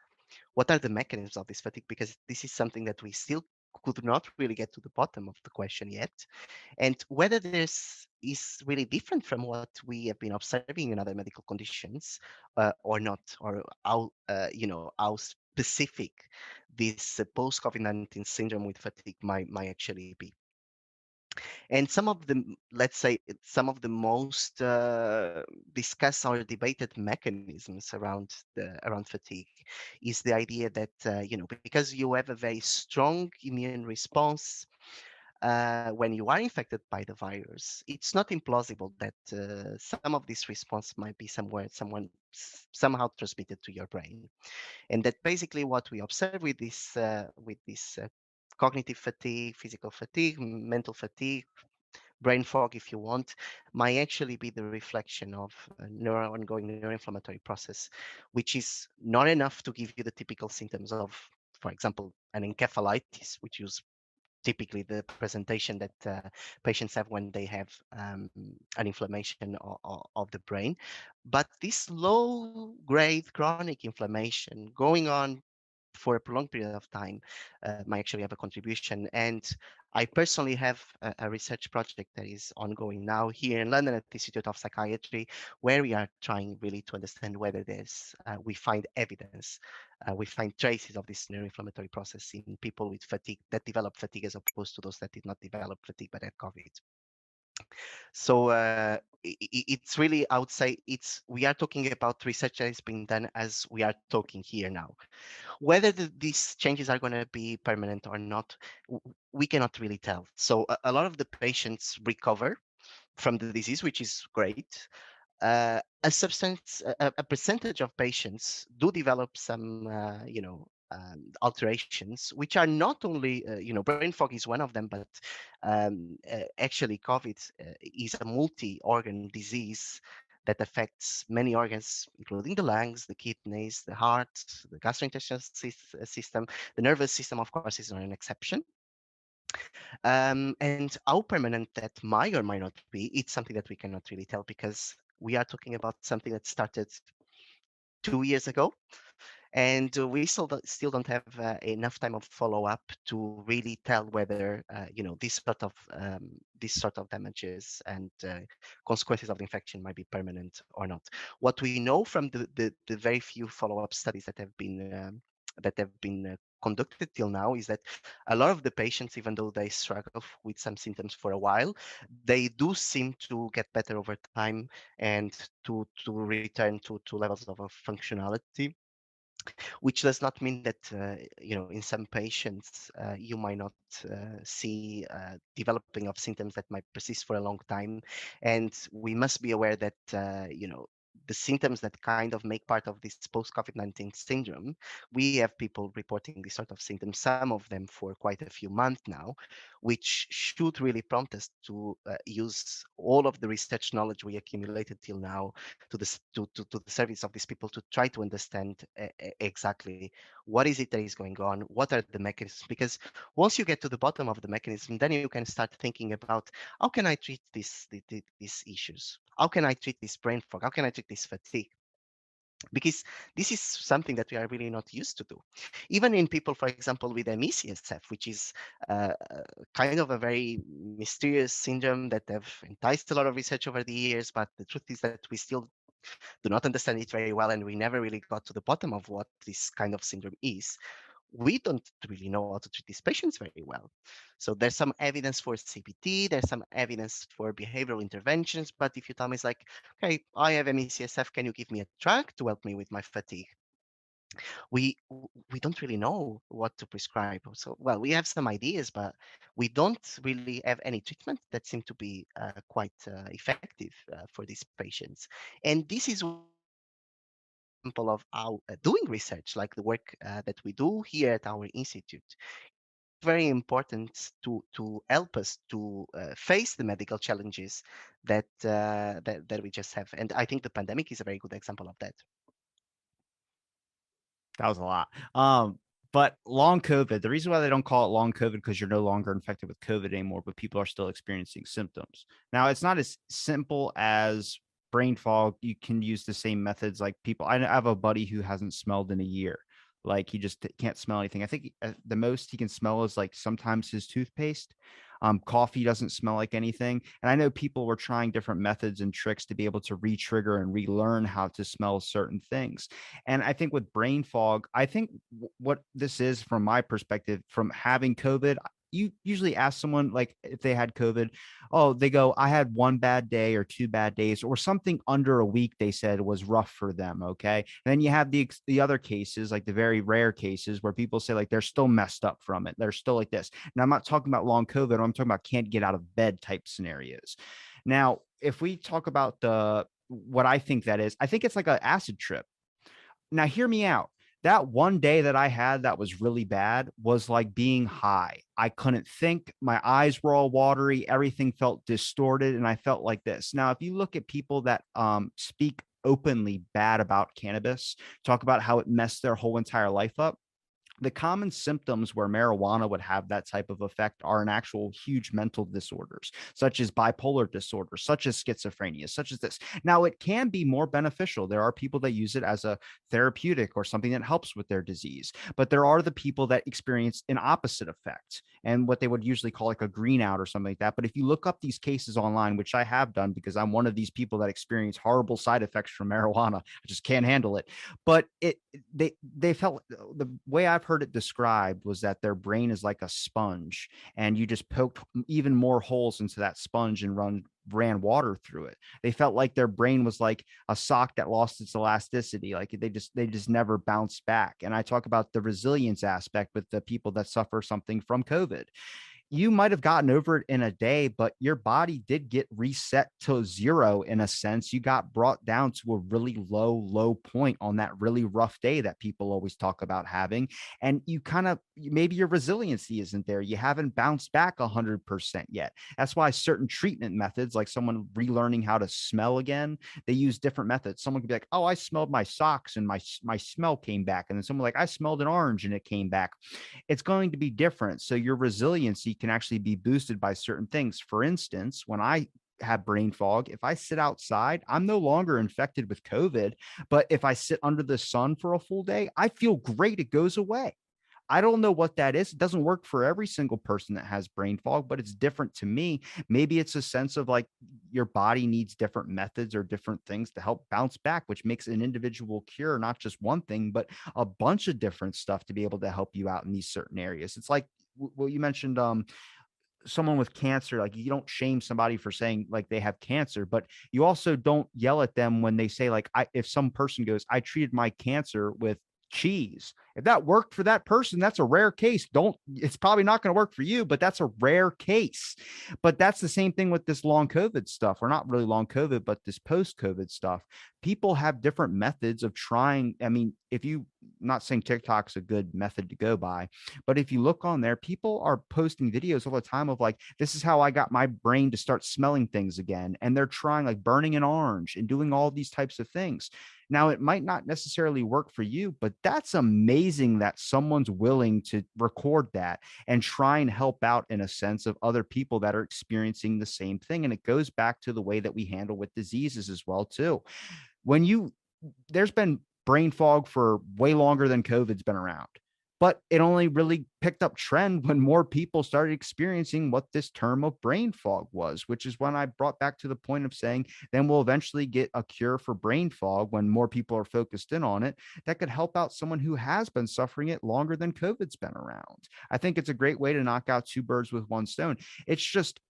what are the mechanisms of this fatigue, because this is something that we still could not really get to the bottom of the question yet, and whether this is really different from what we have been observing in other medical conditions or not, or how specific this post COVID-19 syndrome with fatigue might actually be. And some of the, let's say, some of the most discussed or debated mechanisms around fatigue is the idea that because you have a very strong immune response when you are infected by the virus, it's not implausible that some of this response might be somehow transmitted to your brain, and that basically what we observe with this cognitive fatigue, physical fatigue, mental fatigue, brain fog, if you want, might actually be the reflection of a ongoing neuroinflammatory process, which is not enough to give you the typical symptoms of, for example, an encephalitis, which is typically the presentation that patients have when they have an inflammation of the brain. But this low grade chronic inflammation going on for a prolonged period of time might actually have a contribution. And I personally have a research project that is ongoing now here in London at the Institute of Psychiatry, where we are trying really to understand whether we find evidence, we find traces of this neuroinflammatory process in people with fatigue that develop fatigue as opposed to those that did not develop fatigue but had COVID. So it's really, I would say, we are talking about research that is being done as we are talking here now. Whether these changes are going to be permanent or not, we cannot really tell. So a lot of the patients recover from the disease, which is great. A percentage of patients do develop some, alterations, which are not only, brain fog is one of them, but actually COVID is a multi-organ disease that affects many organs, including the lungs, the kidneys, the heart, the gastrointestinal system. The nervous system, of course, is not an exception. And how permanent that might or might not be, it's something that we cannot really tell, because we are talking about something that started 2 years ago, and we still don't have enough time of follow up to really tell whether this sort of damages and consequences of the infection might be permanent or not. What we know from the very few follow up studies that have been conducted till now is that a lot of the patients, even though they struggle with some symptoms for a while, they do seem to get better over time and to return to levels of functionality, which does not mean that in some patients you might not see developing of symptoms that might persist for a long time. And we must be aware that the symptoms that kind of make part of this post-COVID-19 syndrome, we have people reporting these sort of symptoms, some of them for quite a few months now, which should really prompt us to use all of the research knowledge we accumulated till now to the service of these people to try to understand exactly what is it that is going on, what are the mechanisms. Because once you get to the bottom of the mechanism, then you can start thinking about how can I treat these issues? How can I treat this brain fog? How can I treat this fatigue? Because this is something that we are really not used to do. Even in people, for example, with MECSF, which is kind of a very mysterious syndrome that have enticed a lot of research over the years, but the truth is that we still do not understand it very well, and we never really got to the bottom of what this kind of syndrome is. We don't really know how to treat these patients very well. So there's some evidence for CBT, there's some evidence for behavioral interventions, but if you tell me it's like, okay, I have MECSF, can you give me a drug to help me with my fatigue? We don't really know what to prescribe. So, well, we have some ideas, but we don't really have any treatment that seem to be quite effective for these patients. And this is example of how doing research, like the work that we do here at our institute, very important to help us to face the medical challenges that we just have. And I think the pandemic is a very good example of that. That was a lot. But long COVID, the reason why they don't call it long COVID because you're no longer infected with COVID anymore, but people are still experiencing symptoms. Now, it's not as simple as brain fog. You can use the same methods like people. I have a buddy who hasn't smelled in a year. Like he just can't smell anything. I think the most he can smell is like sometimes his toothpaste. Coffee doesn't smell like anything. And I know people were trying different methods and tricks to be able to re-trigger and relearn how to smell certain things. And I think with brain fog, I think what this is from my perspective, from having COVID, you usually ask someone like if they had COVID, oh, they go, I had one bad day or two bad days or something under a week. They said was rough for them. Okay. And then you have the other cases, like the very rare cases where people say like they're still messed up from it. They're still like this. And I'm not talking about long COVID. I'm talking about can't get out of bed type scenarios. Now, if we talk about what I think that is, I think it's like an acid trip. Now, hear me out. That one day that I had that was really bad was like being high. I couldn't think. My eyes were all watery. Everything felt distorted. And I felt like this. Now, if you look at people that speak openly bad about cannabis, talk about how it messed their whole entire life up, the common symptoms where marijuana would have that type of effect are an actual huge mental disorders, such as bipolar disorder, such as schizophrenia, such as this. Now, it can be more beneficial. There are people that use it as a therapeutic or something that helps with their disease, but there are the people that experience an opposite effect and what they would usually call like a green out or something like that. But if you look up these cases online, which I have done because I'm one of these people that experience horrible side effects from marijuana, I just can't handle it. But they felt the way I've heard it described was that their brain is like a sponge and you just poked even more holes into that sponge and ran water through it. They felt like their brain was like a sock that lost its elasticity. Like they just never bounced back. And I talk about the resilience aspect with the people that suffer something from COVID. You might have gotten over it in a day, but your body did get reset to zero in a sense. You got brought down to a really low point on that really rough day that people always talk about having. And you kind of, maybe your resiliency isn't there. You haven't bounced back 100% yet. That's why certain treatment methods, like someone relearning how to smell again, they use different methods. Someone could be like, oh, I smelled my socks and my smell came back. And then someone like, I smelled an orange and it came back. It's going to be different. So your resiliency can actually be boosted by certain things. For instance, when I have brain fog, if I sit outside, I'm no longer infected with COVID. But if I sit under the sun for a full day, I feel great. It goes away. I don't know what that is. It doesn't work for every single person that has brain fog, but it's different to me. Maybe it's a sense of like your body needs different methods or different things to help bounce back, which makes an individual cure, not just one thing, but a bunch of different stuff to be able to help you out in these certain areas. It's like, well, you mentioned someone with cancer, like you don't shame somebody for saying like they have cancer, but you also don't yell at them when they say like if some person goes, I treated my cancer with cheese. If that worked for that person, that's a rare case. It's probably not going to work for you, but that's a rare case. But that's the same thing with this long COVID stuff, or not really long COVID, but this post COVID stuff. People have different methods of trying. I mean, if you, not saying TikTok's a good method to go by, but if you look on there, people are posting videos all the time of like, this is how I got my brain to start smelling things again. And they're trying like burning an orange and doing all these types of things. Now, it might not necessarily work for you, but that's amazing that someone's willing to record that and try and help out in a sense of other people that are experiencing the same thing. And it goes back to the way that we handle with diseases as well, too. When you, there's been brain fog for way longer than COVID's been around, but it only really picked up trend when more people started experiencing what this term of brain fog was, which is when I brought back to the point of saying, then we'll eventually get a cure for brain fog when more people are focused in on it that could help out someone who has been suffering it longer than COVID's been around. I think it's a great way to knock out two birds with one stone. It's just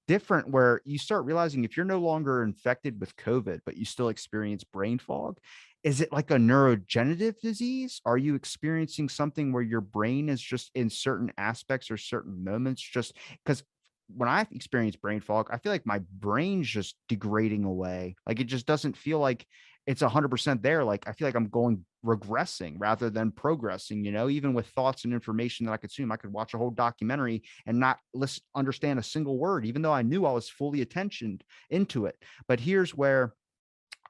different where you start realizing if you're no longer infected with COVID, but you still experience brain fog, is it like a neurodegenerative disease? Are you experiencing something where your brain is just in certain aspects or certain moments? Just because when I've experienced brain fog, I feel like my brain's just degrading away. Like it just doesn't feel like it's 100% there. Like I feel like I'm going regressing rather than progressing, even with thoughts and information that I consume. I could watch a whole documentary and not understand a single word, even though I knew I was fully attentioned into it. But here's where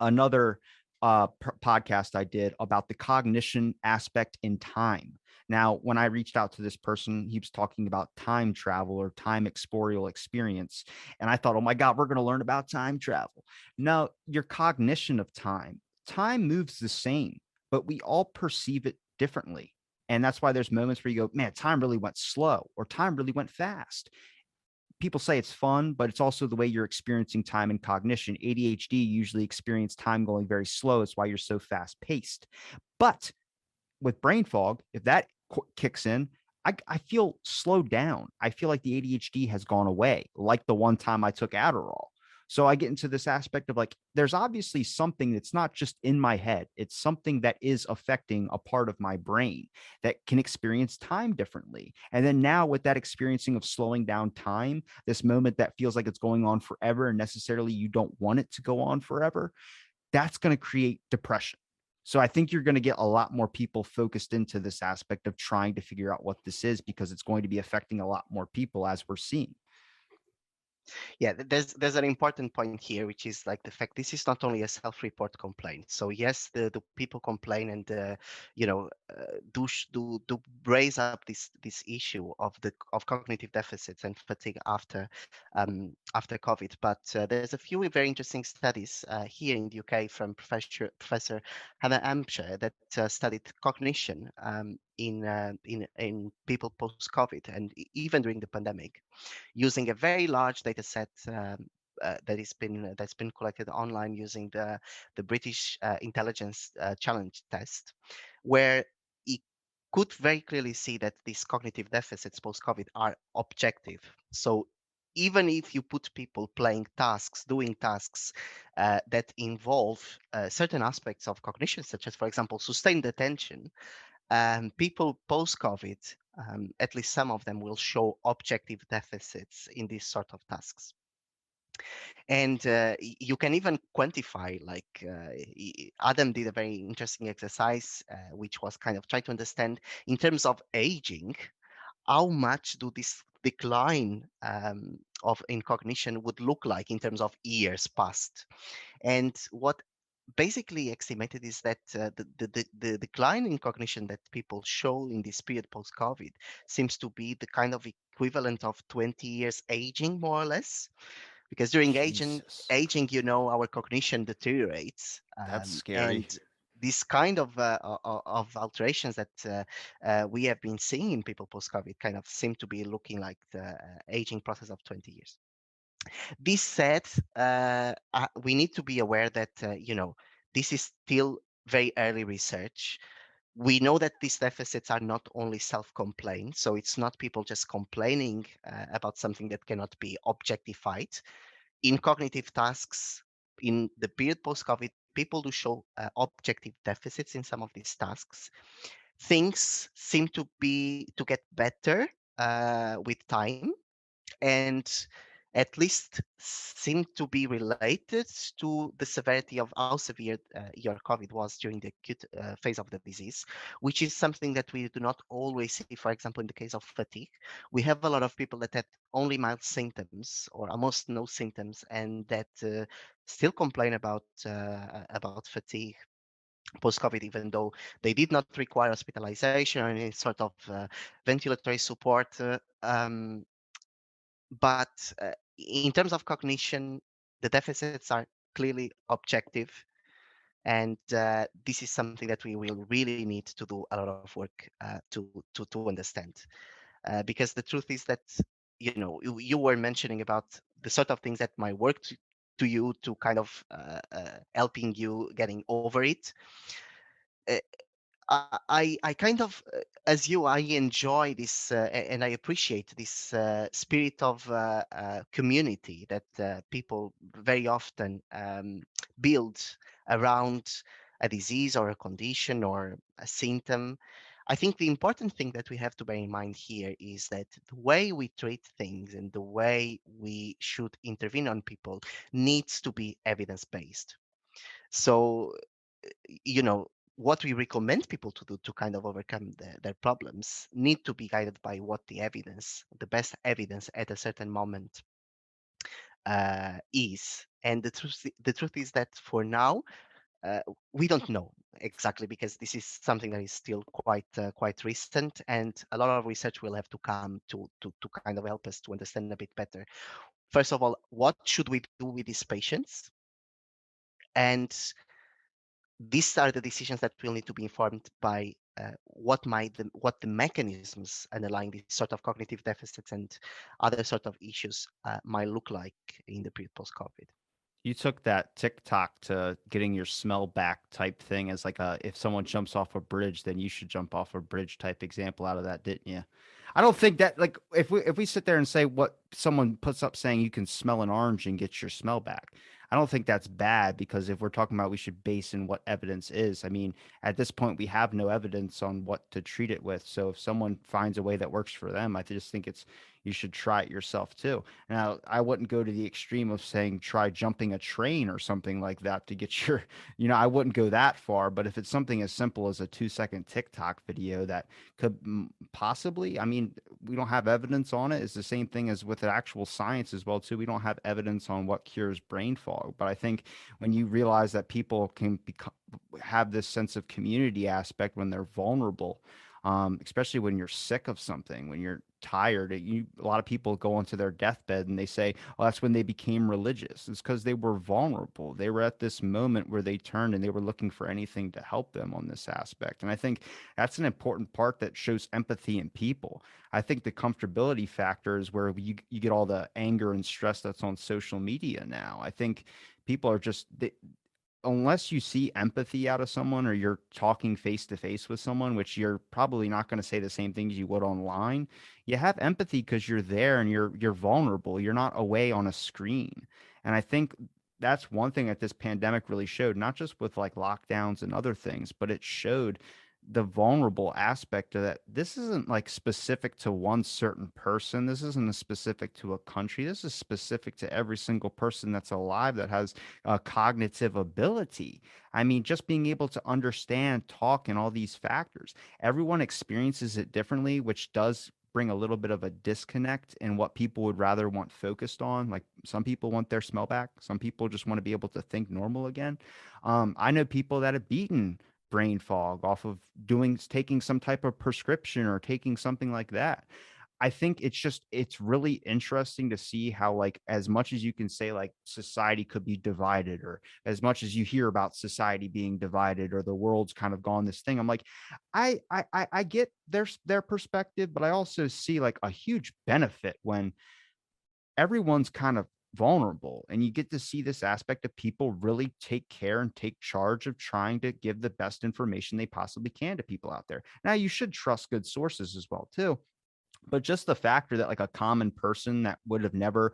another podcast I did about the cognition aspect in time. Now, when I reached out to this person, he was talking about time travel or time explorial experience. And I thought, oh my God, we're going to learn about time travel. No, your cognition of time moves the same, but we all perceive it differently. And that's why there's moments where you go, man, time really went slow or time really went fast. People say it's fun, but it's also the way you're experiencing time and cognition. ADHD usually experience time going very slow. It's why you're so fast paced. But with brain fog, if that kicks in, I feel slowed down. I feel like the ADHD has gone away, like the one time I took Adderall. So I get into this aspect of like, there's obviously something that's not just in my head. It's something that is affecting a part of my brain that can experience time differently. And then now with that experiencing of slowing down time, this moment that feels like it's going on forever and necessarily you don't want it to go on forever, that's going to create depression. So I think you're going to get a lot more people focused into this aspect of trying to figure out what this is because it's going to be affecting a lot more people as we're seeing. Yeah, there's an important point here, which is like the fact this is not only a self-report complaint. So yes, the people complain and do raise up this issue of cognitive deficits and fatigue after COVID. But there's a few very interesting studies here in the UK from Professor Hannah Hampshire that studied cognition in people post-COVID and even during the pandemic, using a very large data set that's been collected online using the British Intelligence Challenge test, where it could very clearly see that these cognitive deficits post-COVID are objective. So even if you put people doing tasks that involve certain aspects of cognition, such as, for example, sustained attention, people post-COVID, at least some of them, will show objective deficits in these sort of tasks. And you can even quantify, like Adam did a very interesting exercise, which was kind of trying to understand in terms of aging, how much do this decline of in cognition would look like in terms of years past. And what basically estimated is that the decline in cognition that people show in this period post-COVID seems to be the kind of equivalent of 20 years aging, more or less. Because during Jesus, aging, our cognition deteriorates, that's and scary. this kind of alterations that we have been seeing in people post-COVID kind of seem to be looking like the aging process of 20 years. This said, we need to be aware that this is still very early research. We know that these deficits are not only self-complaint, so it's not people just complaining about something that cannot be objectified. In cognitive tasks, in the period post-COVID, people do show objective deficits in some of these tasks. Things seem to get better with time, and at least seem to be related to the severity of how severe your COVID was during the acute phase of the disease, which is something that we do not always see. For example, in the case of fatigue, we have a lot of people that had only mild symptoms or almost no symptoms, and that still complain about fatigue post-COVID, even though they did not require hospitalization or any sort of ventilatory support. But in terms of cognition, the deficits are clearly objective. And this is something that we will really need to do a lot of work to understand. Because the truth is that, you were mentioning about the sort of things that might work to you to kind of helping you getting over it. Uh, I kind of, as you, I enjoy this and I appreciate this spirit of community that people very often build around a disease or a condition or a symptom. I think the important thing that we have to bear in mind here is that the way we treat things and the way we should intervene on people needs to be evidence-based. So what we recommend people to do to kind of overcome their problems need to be guided by what the best evidence at a certain moment is. And the truth is that for now, uh, we don't know exactly, because this is something that is still quite recent, and a lot of research will have to come to kind of help us to understand a bit better. First of all, what should we do with these patients? And these are the decisions that will need to be informed by what the mechanisms underlying these sort of cognitive deficits and other sort of issues might look like in the pre post COVID. You took that TikTok to getting your smell back type thing as like a if someone jumps off a bridge, then you should jump off a bridge type example out of that, didn't you? I don't think that like if we sit there and say what someone puts up saying you can smell an orange and get your smell back, I don't think that's bad because if we're talking about we should base in what evidence is. I mean, at this point we have no evidence on what to treat it with. So if someone finds a way that works for them, I just think it's you should try it yourself too. Now, I wouldn't go to the extreme of saying try jumping a train or something like that to get your, I wouldn't go that far. But if it's something as simple as a 2-second TikTok video that could possibly, I mean, we don't have evidence on it. It's the same thing as with the actual science as well, too. We don't have evidence on what cures brain fog. But I think when you realize that people can have this sense of community aspect when they're vulnerable, especially when you're sick of something, when you're tired. A lot of people go onto their deathbed and they say, "Oh, that's when they became religious." It's because they were vulnerable. They were at this moment where they turned and they were looking for anything to help them on this aspect. And I think that's an important part that shows empathy in people. I think the comfortability factor is where you get all the anger and stress that's on social media now. I think people are just unless you see empathy out of someone or you're talking face to face with someone, which you're probably not going to say the same things you would online, you have empathy because you're there and you're vulnerable. You're not away on a screen. And I think that's one thing that this pandemic really showed, not just with like lockdowns and other things, but it showed the vulnerable aspect of that. This isn't like specific to one certain person. This isn't a specific to a country. This is specific to every single person that's alive that has cognitive ability. I mean, just being able to understand, talk, and all these factors. Everyone experiences it differently, which does bring a little bit of a disconnect in what people would rather want focused on. Like some people want their smell back. Some people just want to be able to think normal again. I know people that have beaten brain fog off of taking some type of prescription or taking something like that. I think it's really interesting to see how like as much as you can say like society could be divided or as much as you hear about society being divided or the world's kind of gone this thing, I'm like I get their perspective, but I also see like a huge benefit when everyone's kind of vulnerable and you get to see this aspect of people really take care and take charge of trying to give the best information they possibly can to people out there. Now you should trust good sources as well too, But just the factor that like a common person that would have never,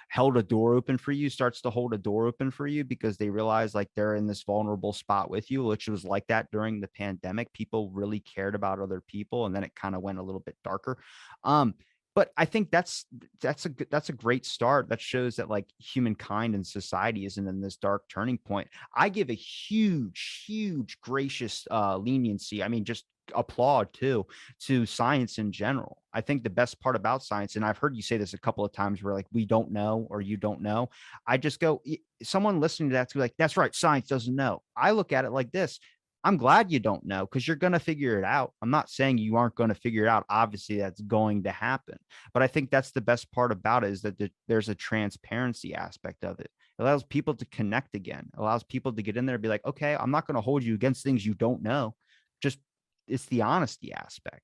held a door open for you starts to hold a door open for you because they realize like they're in this vulnerable spot with you, which was like that during the pandemic. People really cared about other people, and then it kind of went a little bit darker. Um, but I think that's a great start. That shows that like humankind and society isn't in this dark turning point. I give a huge gracious leniency. I mean, just applaud too to science in general. I think the best part about science, and I've heard you say this a couple of times where like we don't know or you don't know. I just go, someone listening to that's like, that's right, science doesn't know. I look at it like this. I'm glad you don't know because you're going to figure it out. I'm not saying you aren't going to figure it out. Obviously, that's going to happen. But I think that's the best part about it is that there's a transparency aspect of it. It allows people to connect again, it allows people to get in there and be like, okay, I'm not going to hold you against things you don't know. Just it's the honesty aspect.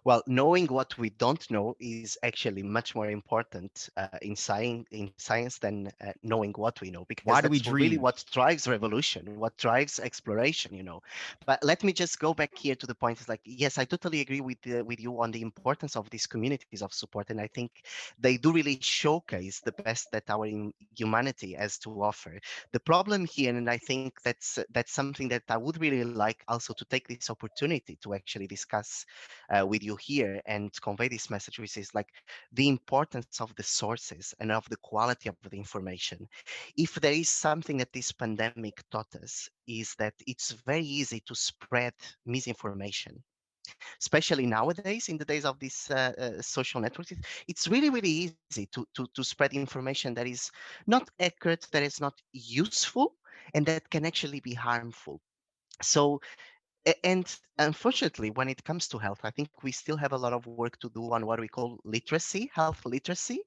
Well, knowing what we don't know is actually much more important in science than knowing what we know, because Why do we that's really dream? what drives revolution, what drives exploration. But let me just go back here to the point. Is like, yes, I totally agree with you on the importance of these communities of support, and I think they do really showcase the best that our humanity has to offer. The problem here, and I think that's something that I would really like also to take this opportunity to actually discuss with you here and convey this message, which is like the importance of the sources and of the quality of the information. If there is something that this pandemic taught us, is that it's very easy to spread misinformation, especially nowadays in the days of these social networks. It's really easy to spread information that is not accurate, that is not useful, and that can actually be harmful. So and unfortunately, when it comes to health, I think we still have a lot of work to do on what we call literacy, health literacy,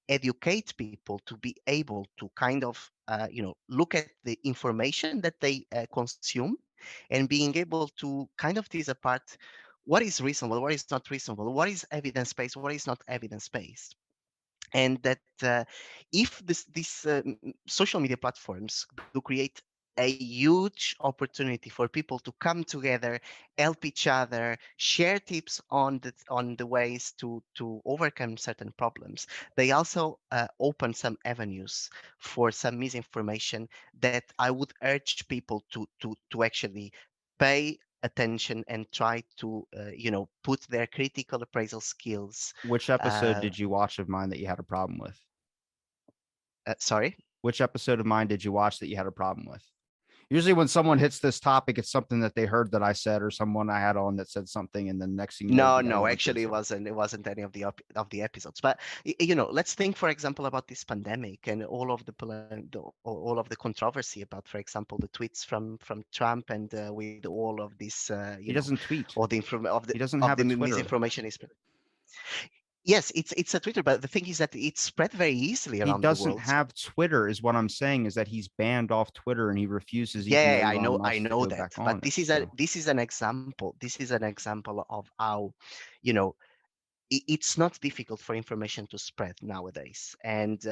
educate people to be able to kind of, look at the information that they consume, and being able to kind of tease apart what is reasonable, what is not reasonable, what is evidence-based, what is not evidence-based. And that if these social media platforms do create a huge opportunity for people to come together, help each other, share tips on the ways to overcome certain problems. They also open some avenues for some misinformation that I would urge people to actually pay attention and try to put their critical appraisal skills. Which episode uh, did you watch of mine that you had a problem with? Sorry? Which episode of mine did you watch that you had a problem with? Usually when someone hits this topic, it's something that they heard that I said or someone I had on that said something, and then next thing you know, No, we got to no, run through actually this. it wasn't any of the episodes. But let's think, for example, about this pandemic and all of the controversy about, for example, the tweets from Trump, and with all of this, He doesn't tweet. all the inform of the He doesn't of have the a Twitter. misinformation is. Yes, it's a Twitter, but the thing is that it's spread very easily He around the doesn't world. have Twitter is what I'm saying, is that he's banned off Twitter and he refuses even Yeah, Elon I Musk to know go that, back on but it. this So is an example. This is an example of how, you know, it's not difficult for information to spread nowadays. And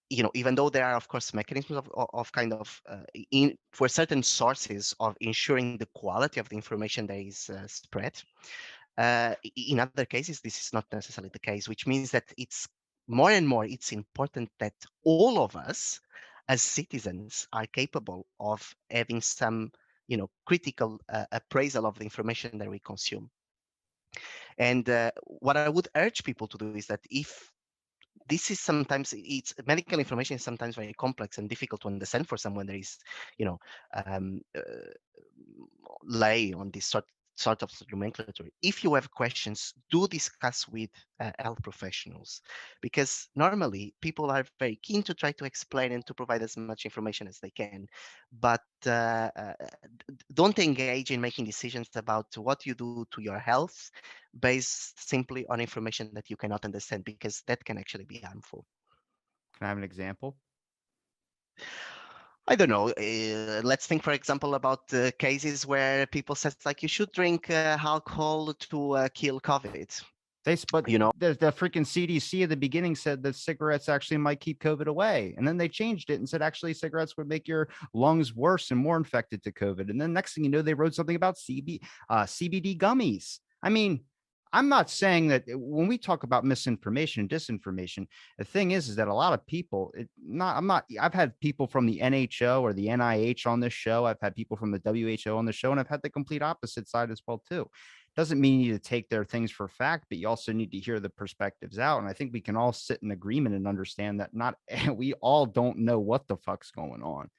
even though there are, of course, mechanisms of kind of in for certain sources of ensuring the quality of the information that is spread, in other cases this is not necessarily the case, which means that it's more and more it's important that all of us as citizens are capable of having some critical appraisal of the information that we consume. And what I would urge people to do is that, if this is sometimes, it's medical information is sometimes very complex and difficult to understand for someone that is you know lay on this sort of nomenclature. If you have questions, do discuss with health professionals, because normally people are very keen to try to explain and to provide as much information as they can, but don't engage in making decisions about what you do to your health based simply on information that you cannot understand, because that can actually be harmful. can I have an example? I don't know. Let's think, for example, about cases where people said like you should drink alcohol to kill COVID. But You know, the freaking CDC at the beginning said that cigarettes actually might keep COVID away. And then they changed it and said actually cigarettes would make your lungs worse and more infected to COVID. And then next thing you know, they wrote something about CBD gummies. I mean, I'm not saying that when we talk about misinformation and disinformation, the thing is that a lot of people, I've had people from the NHO or the NIH on this show. I've had people from the WHO on the show, and I've had the complete opposite side as well, too. Doesn't mean you need to take their things for fact, but you also need to hear the perspectives out. And I think we can all sit in agreement and understand that not we all don't know what the fuck's going on.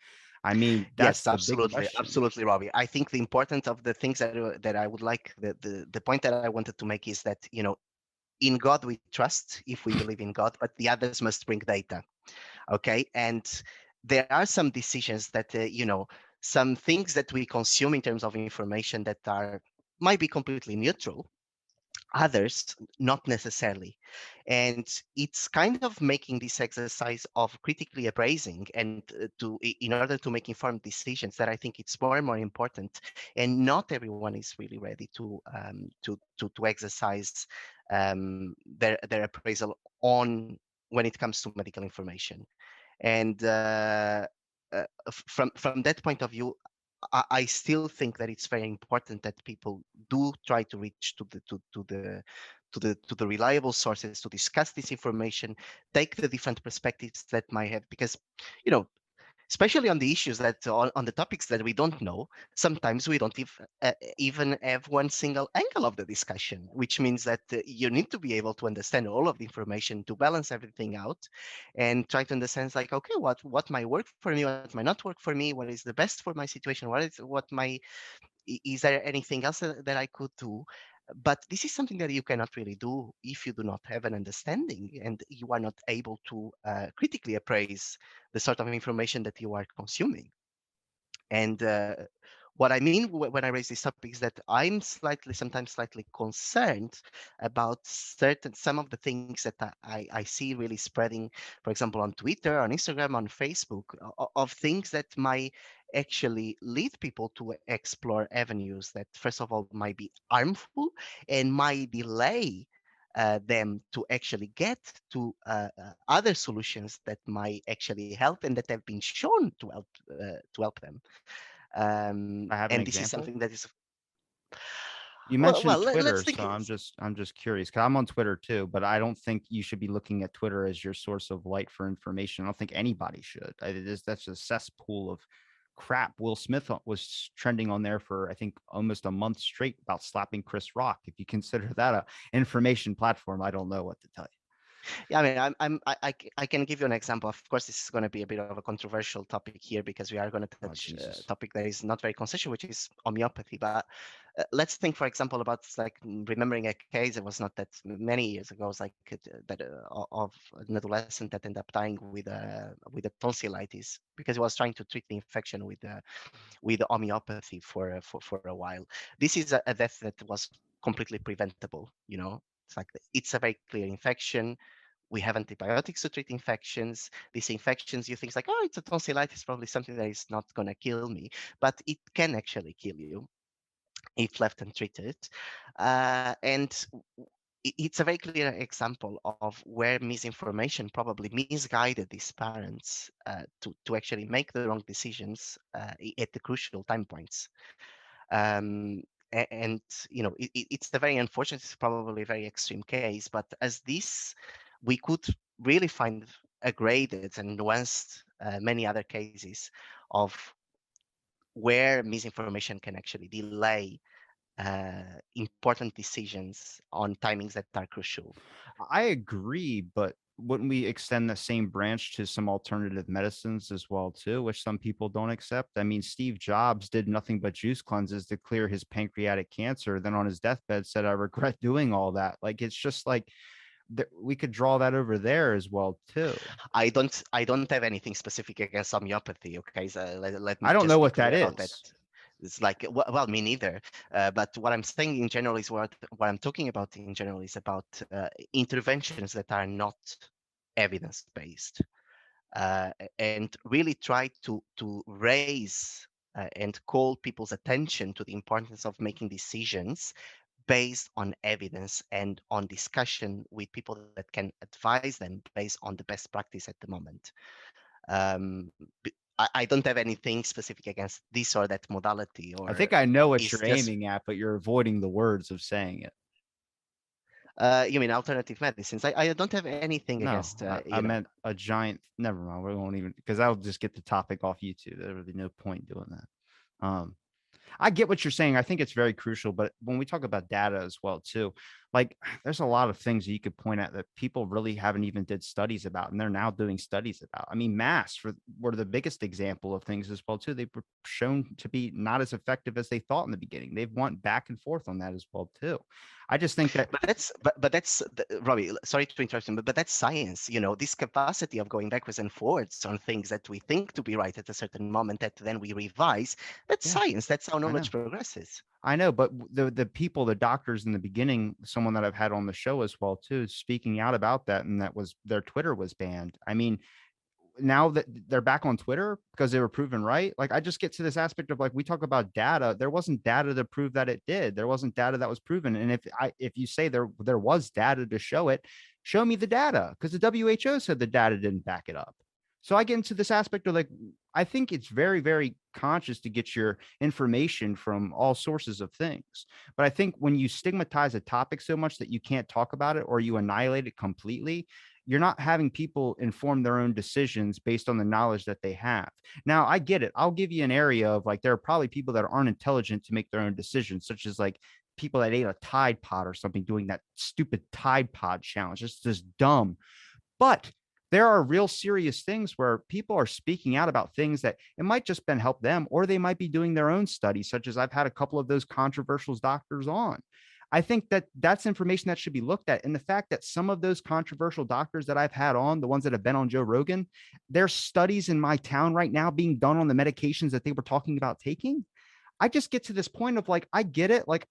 I mean, Yes, that's the big absolutely, question. absolutely, Robbie. I think the importance of the things that I would like the point that I wanted to make is that, in God we trust if we believe in God, but the others must bring data. Okay, and there are some decisions that some things that we consume in terms of information that are might be completely neutral, others not necessarily. And it's kind of making this exercise of critically appraising and in order to make informed decisions, that I think it's more and more important. And not everyone is really ready to exercise their appraisal on when it comes to medical information. And from that point of view, I still think that it's very important that people do try to reach to the reliable sources to discuss this information, take the different perspectives that might have, because you know especially on the issues that on the topics that we don't know, sometimes we don't even have one single angle of the discussion, which means that you need to be able to understand all of the information to balance everything out and try to understand, like, okay, what might work for me, what might not work for me, what is the best for my situation, what my is there anything else that I could do? But this is something that you cannot really do if you do not have an understanding and you are not able to critically appraise the sort of information that you are consuming. And what I mean when I raise this topic is that I'm sometimes slightly concerned about some of the things that I see really spreading, for example, on Twitter, on Instagram, on Facebook, of things that might actually lead people to explore avenues that, first of all, might be harmful and might delay them to actually get to other solutions that might actually help and that have been shown to help them. I have an And this is example. something that is You well. mentioned Let's Twitter, think. so I'm just curious, 'cause I'm on Twitter too, but I don't think you should be looking at Twitter as your source of light for information. I don't think anybody should. That's a cesspool of crap. Will Smith was trending on there for I think almost a month straight about slapping Chris Rock. If you consider that a information platform, I don't know what to tell you. Yeah, I mean, I can give you an example. Of course, this is going to be a bit of a controversial topic here because we are going to Oh touch a Jesus. topic that is not very consensual, which is homeopathy. But let's think, for example, about like remembering a case. It was not that many years ago. It was like of an adolescent that ended up dying with a tonsillitis because he was trying to treat the infection with homeopathy for a while. This is a death that was completely preventable. It's like it's a very clear infection. We have antibiotics to treat infections. These infections, you think like, oh, it's a tonsillitis, probably something that is not going to kill me, but it can actually kill you if left untreated. And it's a very clear example of where misinformation probably misguided these parents to actually make the wrong decisions at the crucial time points. Um, and it's a very unfortunate, it's probably a very extreme case, but as this, we could really find a graded and nuanced many other cases of where misinformation can actually delay important decisions on timings that are crucial. I agree, but wouldn't we extend the same branch to some alternative medicines as well too, which some people don't accept? I mean, Steve Jobs did nothing but juice cleanses to clear his pancreatic cancer. Then on his deathbed said, "I regret doing all that." Like it's just like we could draw that over there as well too. I don't have anything specific against homeopathy. Okay, so let me I don't know just be what clear that about that. is. It's like, well, me neither. But what I'm saying in general is what I'm talking about in general is about interventions that are not evidence based, and really try to raise and call people's attention to the importance of making decisions based on evidence and on discussion with people that can advise them based on the best practice at the moment. I don't have anything specific against this or that modality, I or think I know what is you're just aiming at, but you're avoiding the words of saying it. You mean alternative medicines? I don't have anything No, against, I meant a giant. Never mind. We won't even because I'll just get the topic off YouTube. There would be no point doing that. I get what you're saying. I think it's very crucial, but when we talk about data as well too, like there's a lot of things that you could point at that people really haven't even did studies about, and they're now doing studies about. I mean, masks were the biggest example of things as well too. They were shown to be not as effective as they thought in the beginning. They've went back and forth on that as well too. I just think that Robbie. Sorry to interrupt you, but that's science. This capacity of going backwards and forwards on things that we think to be right at a certain moment that then we revise. That's yeah, science. That's how I knowledge know. progresses. I know, but the people, the doctors in the beginning, someone that I've had on the show as well too, speaking out about that, and that was their Twitter was banned. I mean, now that they're back on Twitter because they were proven right, like I just get to this aspect of like we talk about data. There wasn't data to prove that it did. There wasn't data that was proven. And if you say there was data to show it, show me the data because the WHO said the data didn't back it up. So I get into this aspect of like I think it's very, very conscious to get your information from all sources of things. But I think when you stigmatize a topic so much that you can't talk about it or you annihilate it completely, you're not having people inform their own decisions based on the knowledge that they have. Now, I get it. I'll give you an area of like there are probably people that aren't intelligent to make their own decisions, such as like people that ate a Tide Pod or something doing that stupid Tide Pod challenge. It's just dumb. But there are real serious things where people are speaking out about things that it might just been help them, or they might be doing their own studies, such as I've had a couple of those controversial doctors on. I think that that's information that should be looked at. And the fact that some of those controversial doctors that I've had on, the ones that have been on Joe Rogan, there's studies in my town right now being done on the medications that they were talking about taking. I just get to this point of like, I get it. Like,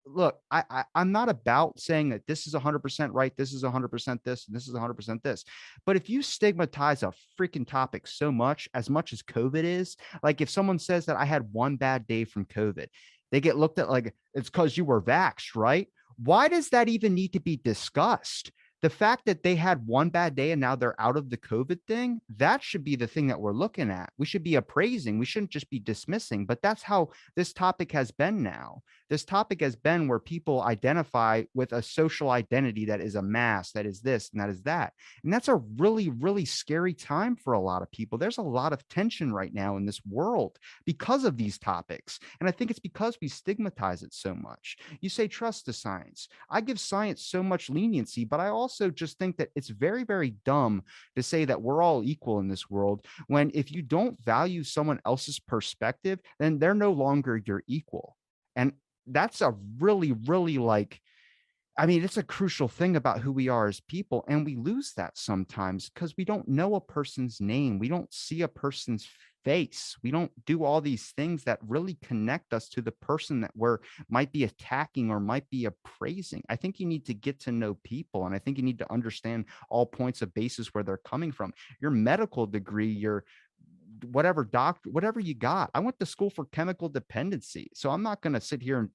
look, I'm not about saying that this is 100% right, this is 100% this, and this is 100% this. But if you stigmatize a freaking topic so much as COVID is, like if someone says that I had one bad day from COVID, they get looked at like it's because you were vaxxed, right? Why does that even need to be discussed? The fact that they had one bad day and now they're out of the COVID thing, that should be the thing that we're looking at. We should be appraising. We shouldn't just be dismissing. But that's how this topic has been now. This topic has been where people identify with a social identity that is a mass, that is this and that is that. And that's a really, really scary time for a lot of people. There's a lot of tension right now in this world because of these topics. And I think it's because we stigmatize it so much. You say trust the science. I give science so much leniency, but I also just think that it's very, very dumb to say that we're all equal in this world when if you don't value someone else's perspective, then they're no longer your equal. And that's a really, really like, I mean, it's a crucial thing about who we are as people. And we lose that sometimes because we don't know a person's name. We don't see a person's face. We don't do all these things that really connect us to the person that we're might be attacking or might be appraising. I think you need to get to know people. And I think you need to understand all points of basis where they're coming from. Your medical degree, your whatever doctor, whatever you got. I went to school for chemical dependency. So I'm not going to sit here and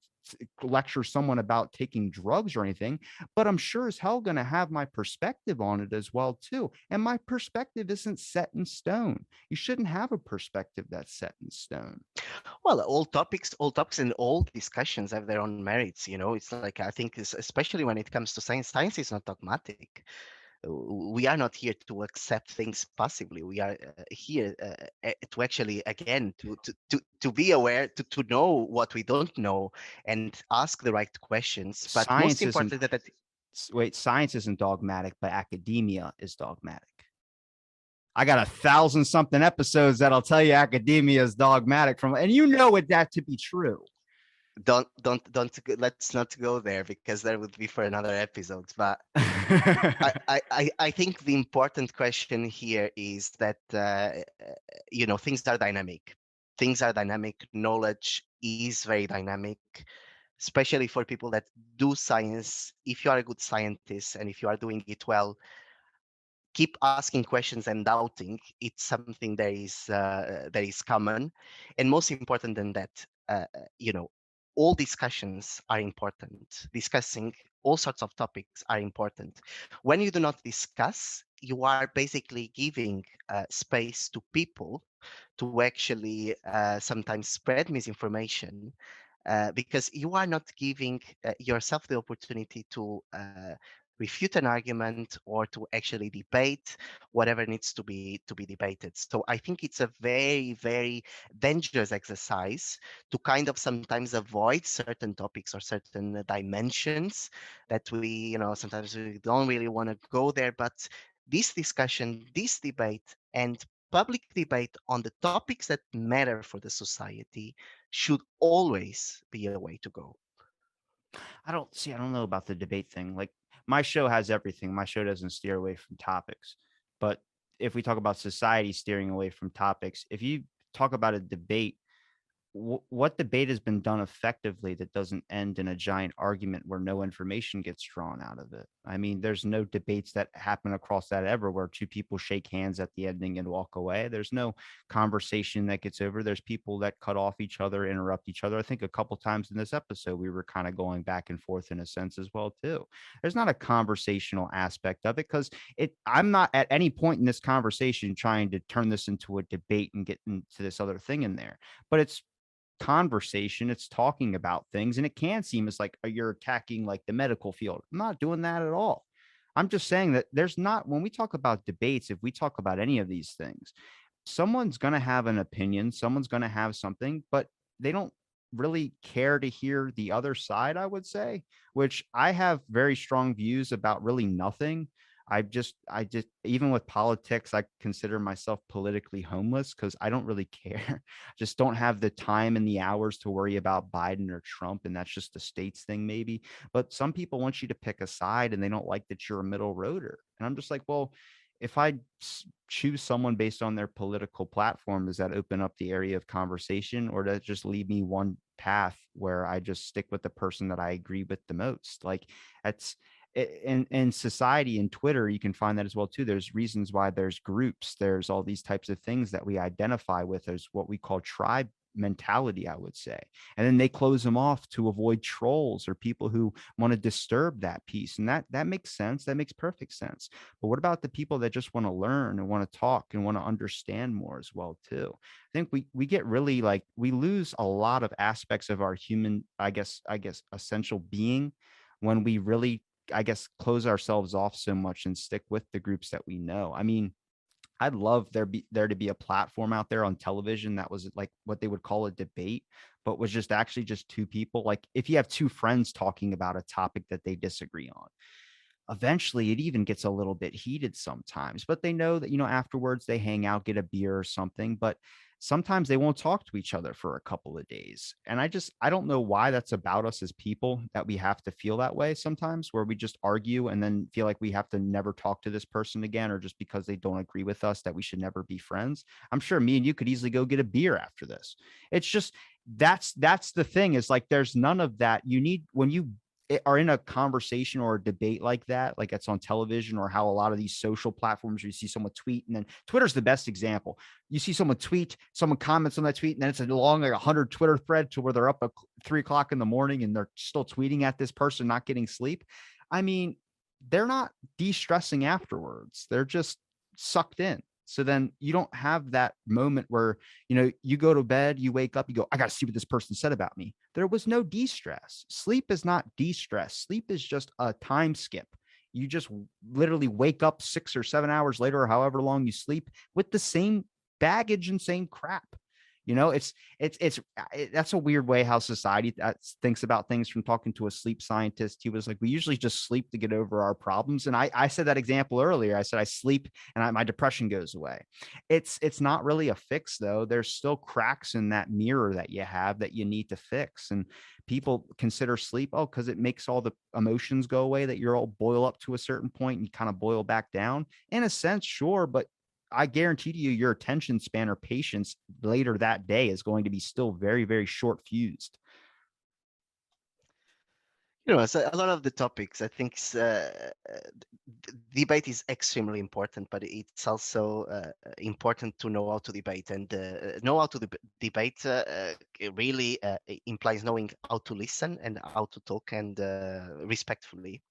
lecture someone about taking drugs or anything, but I'm sure as hell going to have my perspective on it as well too. And my perspective isn't set in stone. You shouldn't have a perspective that's set in stone. Well, all topics and all discussions have their own merits. It's like I think, especially when it comes to science, science is not dogmatic. We are not here to accept things passively. We are here to actually, again, to be aware, to know what we don't know, and ask the right questions. But most Science isn't, importantly, that wait, science isn't dogmatic, but academia is dogmatic. I got 1,000 something episodes that'll tell you academia is dogmatic from, and you know it that to be true. don't let's not go there because that would be for another episode. But I think the important question here is that things are dynamic. Things are dynamic. Knowledge is very dynamic, especially for people that do science. If you are a good scientist and if you are doing it well, keep asking questions and doubting. It's something that is common, and most important than that, uh, you know, all discussions are important. Discussing all sorts of topics are important. When you do not discuss, you are basically giving space to people to actually sometimes spread misinformation because you are not giving yourself the opportunity to refute an argument or to actually debate whatever needs to be debated. So I think it's a very dangerous exercise to kind of sometimes avoid certain topics or certain dimensions that we, sometimes we don't really want to go there. But this discussion, this debate, and public debate on the topics that matter for the society should always be a way to go. I don't know about the debate thing. Like my show has everything. My show doesn't steer away from topics. But if we talk about society steering away from topics, if you talk about a debate, what debate has been done effectively that doesn't end in a giant argument where no information gets drawn out of it? I mean, there's no debates that happen across that ever where two people shake hands at the ending and walk away. There's no conversation that gets over. There's people that cut off each other, interrupt each other. I think a couple times in this episode we were kind of going back and forth in a sense as well too. There's not a conversational aspect of it because I'm not at any point in this conversation trying to turn this into a debate and get into this other thing in there, but it's conversation, it's talking about things, and it can seem as like you're attacking like the medical field. I'm not doing that at all. I'm just saying that there's not, when we talk about debates, if we talk about any of these things, someone's going to have an opinion, someone's going to have something, but they don't really care to hear the other side, I would say, which I have very strong views about really nothing. I just, even with politics, I consider myself politically homeless because I don't really care. Just don't have the time and the hours to worry about Biden or Trump. And that's just a states thing, maybe. But some people want you to pick a side and they don't like that you're a middle roader. And I'm just like, well, if I choose someone based on their political platform, does that open up the area of conversation, or does it just leave me one path where I just stick with the person that I agree with the most? Like that's in society and Twitter, you can find that as well too. There's reasons why there's groups, there's all these types of things that we identify with as what we call tribe mentality, I would say. And then they close them off to avoid trolls or people who want to disturb that piece. And that makes sense. That makes perfect sense. But what about the people that just want to learn and want to talk and want to understand more as well too? I think we get really like we lose a lot of aspects of our human, I guess essential being when we really, I guess, close ourselves off so much and stick with the groups that we know. I mean, I'd love there to be a platform out there on television that was like what they would call a debate, but was just actually just two people. Like if you have two friends talking about a topic that they disagree on, eventually it even gets a little bit heated sometimes, but they know that, afterwards they hang out, get a beer or something, but sometimes they won't talk to each other for a couple of days. And I don't know why that's about us as people, that we have to feel that way sometimes, where we just argue and then feel like we have to never talk to this person again, or just because they don't agree with us that we should never be friends. I'm sure me and you could easily go get a beer after this. It's just, that's the thing, is like there's none of that. You need, when you are in a conversation or a debate like that, like it's on television, or how a lot of these social platforms where you see someone tweet, and then Twitter's the best example. You see someone tweet, someone comments on that tweet, and then it's a long, like 100 Twitter thread to where they're up at 3 o'clock in the morning and they're still tweeting at this person, not getting sleep. I mean, they're not de-stressing afterwards. They're just sucked in. So then you don't have that moment where, you go to bed, you wake up, you go, I got to see what this person said about me. There was no de-stress. Sleep is not de-stress. Sleep is just a time skip. You just literally wake up 6 or 7 hours later, or however long you sleep, with the same baggage and same crap. That's a weird way how society thinks about things. From talking to a sleep scientist, he was like, we usually just sleep to get over our problems. And I said that example earlier. I said, I sleep and my depression goes away. It's not really a fix though. There's still cracks in that mirror that you have that you need to fix. And people consider sleep, because it makes all the emotions go away, that you're all boil up to a certain point and you kind of boil back down. In a sense, sure, but I guarantee to you, your attention span or patience later that day is going to be still very, very short fused. So a lot of the topics, I think, debate is extremely important, but it's also important to know how to debate. And know how to debate really implies knowing how to listen and how to talk, and respectfully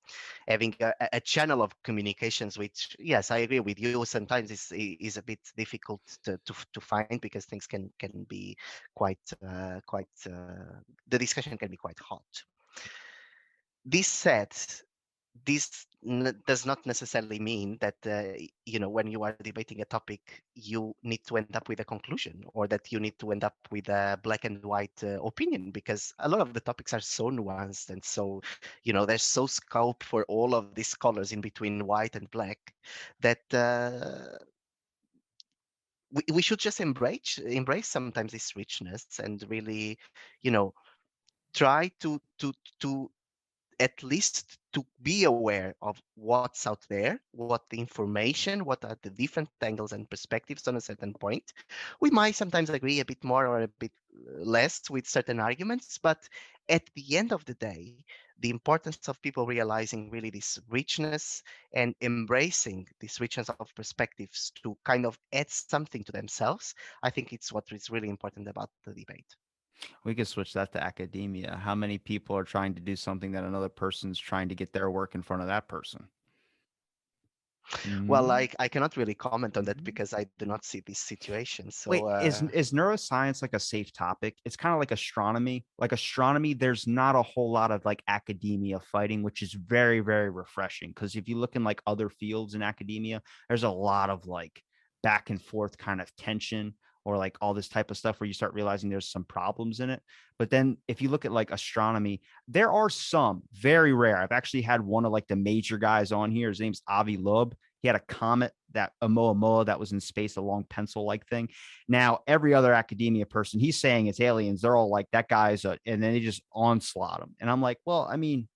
having a channel of communications, which, yes, I agree with you, sometimes is a bit difficult to find, because things can be quite the discussion can be quite hot. This said, this does not necessarily mean that when you are debating a topic, you need to end up with a conclusion, or that you need to end up with a black and white opinion, because a lot of the topics are so nuanced, and so there's so scope for all of these colors in between white and black, that we should just embrace sometimes this richness, and really you know try to at least to be aware of what's out there, what the information, what are the different angles and perspectives on a certain point. We might sometimes agree a bit more or a bit less with certain arguments, but at the end of the day, the importance of people realizing really this richness and embracing this richness of perspectives to kind of add something to themselves, I think it's what is really important about the debate. We could switch that to academia. How many people are trying to do something that another person's trying to get their work in front of that person? Well, Mhm. I cannot really comment on that Mhm. because I do not see this situation. So, Wait, is neuroscience like a safe topic? It's kind of like astronomy. Like astronomy, there's not a whole lot of like academia fighting, which is very, very refreshing. Because if you look in like other fields in academia, there's a lot of like back and forth kind of tension, or like all this type of stuff where you start realizing there's some problems in it. But then if you look at like astronomy, there are some very rare. I've actually had one of like the major guys on here. His name's Avi Loeb. He had a comet, that Oumuamua, that was in space, a long pencil like thing. Now, every other academia person, he's saying it's aliens. They're all like, that guy's and then they just onslaught him. And I'm like, well, I mean,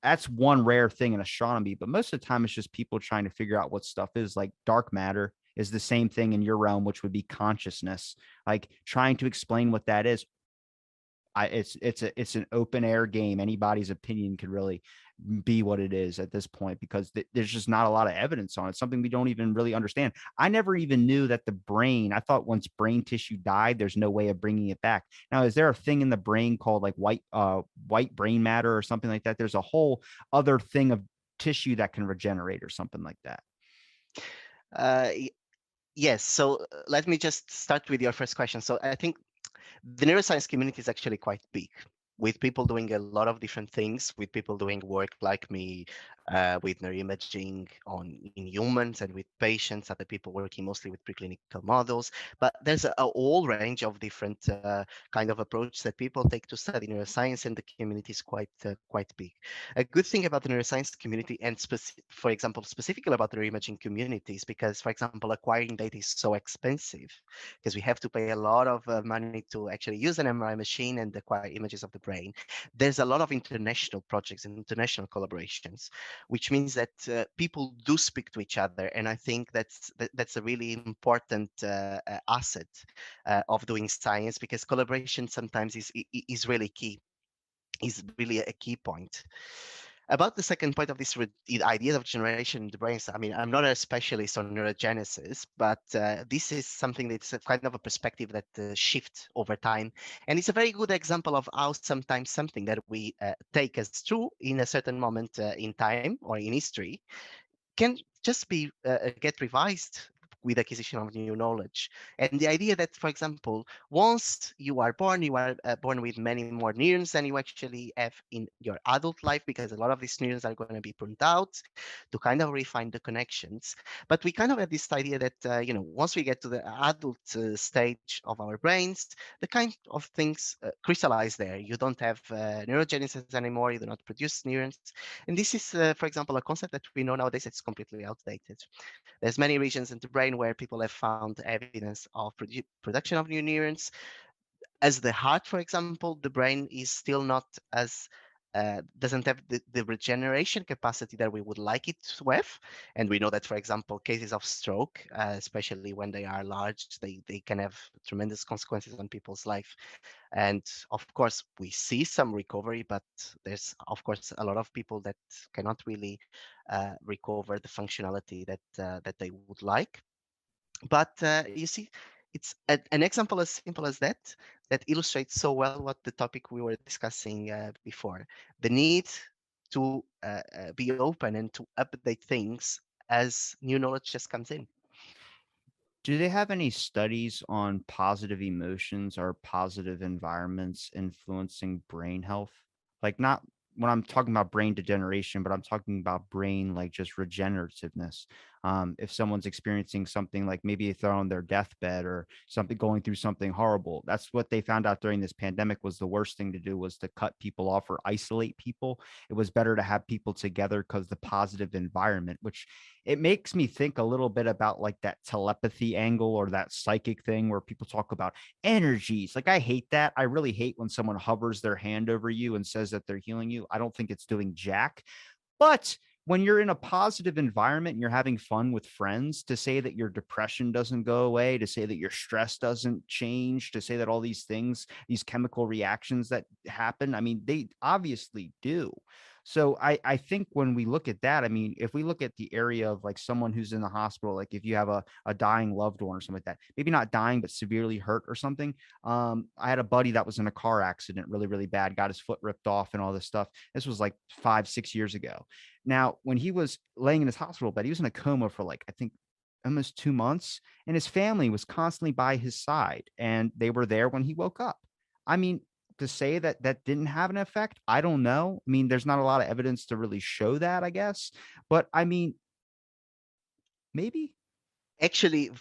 that's one rare thing in astronomy, but most of the time it's just people trying to figure out what stuff is. Like dark matter is the same thing in your realm, which would be consciousness, like trying to explain what that is. It's an open air game. Anybody's opinion could really be what it is at this point, because there's just not a lot of evidence on it. Something we don't even really understand. I never even knew that the brain. I thought once brain tissue died, there's no way of bringing it back. Now, is there a thing in the brain called like white brain matter or something like that? There's a whole other thing of tissue that can regenerate or something like that. uh, y- yes. So let me just start with your first question. So I think the neuroscience community is actually quite big, with people doing a lot of different things, with people doing work like me, with neuroimaging in humans and with patients, other people working mostly with preclinical models. But there's a whole range of different kind of approach that people take to study neuroscience, and the community is quite big. A good thing about the neuroscience community, and for example, specifically about the neuroimaging community, is because, for example, acquiring data is so expensive, because we have to pay a lot of money to actually use an MRI machine and acquire images of the brain. There's a lot of international projects and international collaborations, which means that people do speak to each other, and I think that's a really important asset of doing science, because collaboration sometimes is really key, is really a key point. About the second point of this the idea of generation in the brains, I mean, I'm not a specialist on neurogenesis, but this is something that's a kind of a perspective that shifts over time. And it's a very good example of how sometimes something that we take as true in a certain moment in time or in history can just be get revised with acquisition of new knowledge. And the idea that, for example, once you are born with many more neurons than you actually have in your adult life, because a lot of these neurons are going to be pruned out to kind of refine the connections. But we kind of have this idea that once we get to the adult stage of our brains, the kind of things crystallize there. You don't have neurogenesis anymore. You do not produce neurons, and this is, for example, a concept that we know nowadays it's completely outdated. There's many regions in the brain where people have found evidence of production of new neurons. As the heart, for example, the brain is still not as doesn't have the regeneration capacity that we would like it to have. And we know that, for example, cases of stroke, especially when they are large, they can have tremendous consequences on people's life. And of course, we see some recovery, but there's, of course, a lot of people that cannot really recover the functionality that they would like. But you see, it's an example as simple as that that illustrates so well what the topic we were discussing before: the need to be open and to update things as new knowledge just comes in. Do they have any studies on positive emotions or positive environments influencing brain health? Like, not when I'm talking about brain degeneration, but I'm talking about brain like just regenerativeness. If someone's experiencing something like maybe they're on their deathbed or something, going through something horrible, that's what they found out during this pandemic was the worst thing to do was to cut people off or isolate people. It was better to have people together because the positive environment, which it makes me think a little bit about like that telepathy angle or that psychic thing where people talk about energies. Like, I hate that. I really hate when someone hovers their hand over you and says that they're healing you. I don't think it's doing jack. But when you're in a positive environment and you're having fun with friends, to say that your depression doesn't go away, to say that your stress doesn't change, to say that all these things, these chemical reactions that happen, I mean, they obviously do. So I think when we look at that, I mean, if we look at the area of like someone who's in the hospital, like if you have a dying loved one or something like that, maybe not dying, but severely hurt or something. I had a buddy that was in a car accident, really, really bad, got his foot ripped off and all this stuff. This was like 5, 6 years ago. Now, when he was laying in his hospital bed, he was in a coma for like, I think, almost 2 months, and his family was constantly by his side, and they were there when he woke up. I mean, to say that that didn't have an effect, I don't know. I mean, there's not a lot of evidence to really show that, I guess. But I mean, maybe. Actually,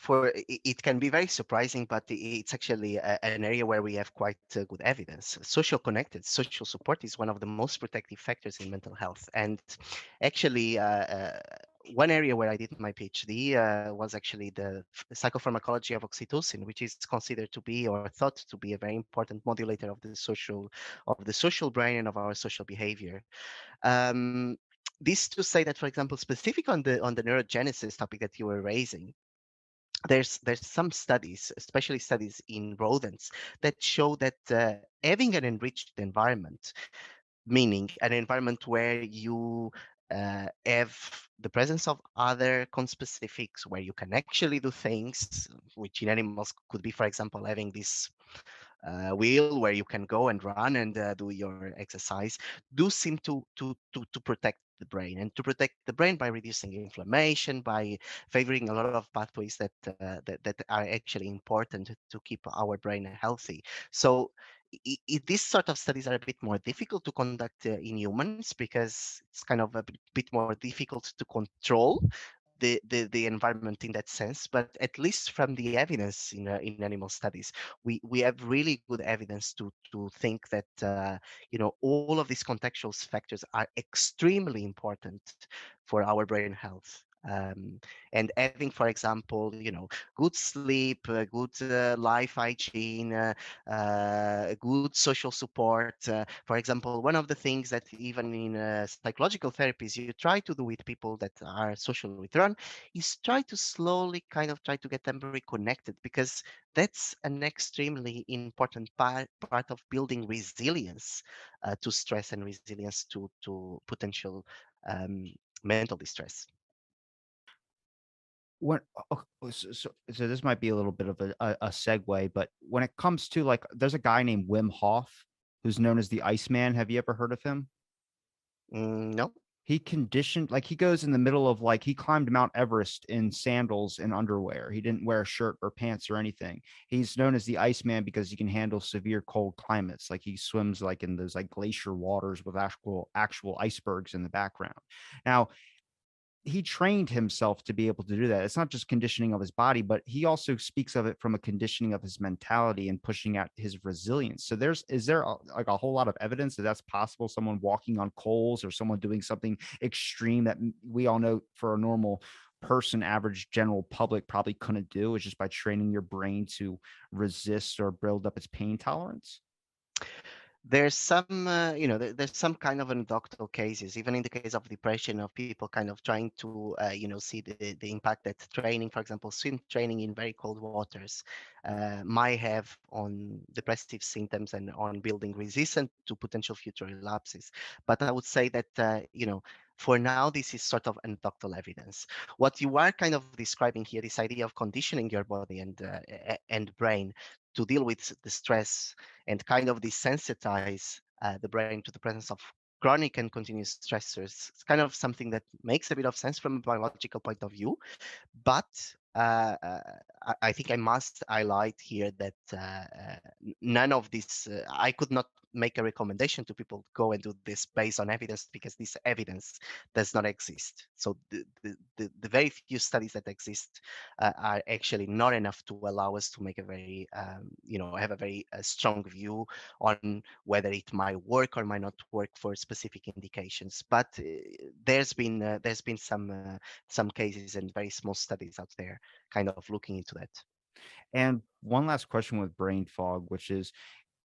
it can be very surprising, but it's actually an area where we have quite good evidence. Social connected, social support is one of the most protective factors in mental health. And actually, one area where I did my PhD was actually the psychopharmacology of oxytocin, which is considered to be or thought to be a very important modulator of the social brain and of our social behavior. Um, this to say that, for example, specific on the neurogenesis topic that you were raising, there's some studies, especially studies in rodents, that show that having an enriched environment, meaning an environment where you have the presence of other conspecifics, where you can actually do things, which in animals could be, for example, having this wheel where you can go and run and do your exercise, do seem to protect the brain, and to protect the brain by reducing inflammation, by favoring a lot of pathways that are actually important to keep our brain healthy. So these sort of studies are a bit more difficult to conduct in humans, because it's kind of a bit more difficult to control the environment in that sense. But at least from the evidence in animal studies, we have really good evidence to think that all of these contextual factors are extremely important for our brain health. And having, for example, good sleep, good life hygiene, good social support. For example, one of the things that even in psychological therapies you try to do with people that are socially withdrawn is try to slowly kind of try to get them reconnected, because that's an extremely important part of building resilience to stress and resilience to potential um, mental distress. When so this might be a little bit of a segue, but when it comes to like, there's a guy named Wim Hof who's known as the Iceman. Have you ever heard of him? No. He conditioned, like, he goes in the middle of, like, he climbed Mount Everest in sandals and underwear. He didn't wear a shirt or pants or anything. He's known as the Iceman because he can handle severe cold climates. Like, he swims like in those like glacier waters with actual icebergs in the background. Now, he trained himself to be able to do that. It's not just conditioning of his body, but he also speaks of it from a conditioning of his mentality and pushing out his resilience. So is there like a whole lot of evidence that that's possible? Someone walking on coals or someone doing something extreme that we all know for a normal person, average general public probably couldn't do, is just by training your brain to resist or build up its pain tolerance. There's some, there's some kind of anecdotal cases, even in the case of depression, of people kind of trying to, see the impact that training, for example, swim training in very cold waters, might have on depressive symptoms and on building resistance to potential future relapses. But I would say that, for now, this is sort of anecdotal evidence. What you are kind of describing here, this idea of conditioning your body and brain to deal with the stress and kind of desensitize the brain to the presence of chronic and continuous stressors. It's kind of something that makes a bit of sense from a biological point of view, but I think I must highlight here that none of this, I could not make a recommendation to people to go and do this based on evidence, because this evidence does not exist. So the very few studies that exist are actually not enough to allow us to make a very, have a very strong view on whether it might work or might not work for specific indications. But there's been some cases and very small studies out there kind of looking into that. And one last question with brain fog, which is,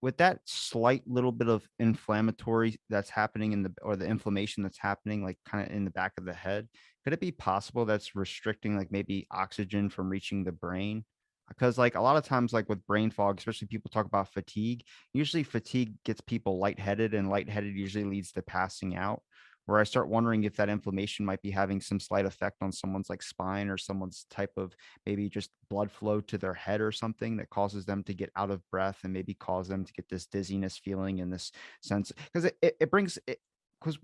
with that slight little bit of inflammatory that's happening in the, or the inflammation that's happening like kind of in the back of the head, could it be possible that's restricting like maybe oxygen from reaching the brain? Because like a lot of times, like with brain fog, especially people talk about fatigue, usually fatigue gets people lightheaded, and lightheaded usually leads to passing out, where I start wondering if that inflammation might be having some slight effect on someone's like spine, or someone's type of maybe just blood flow to their head or something, that causes them to get out of breath and maybe cause them to get this dizziness feeling and this sense, because it brings it, because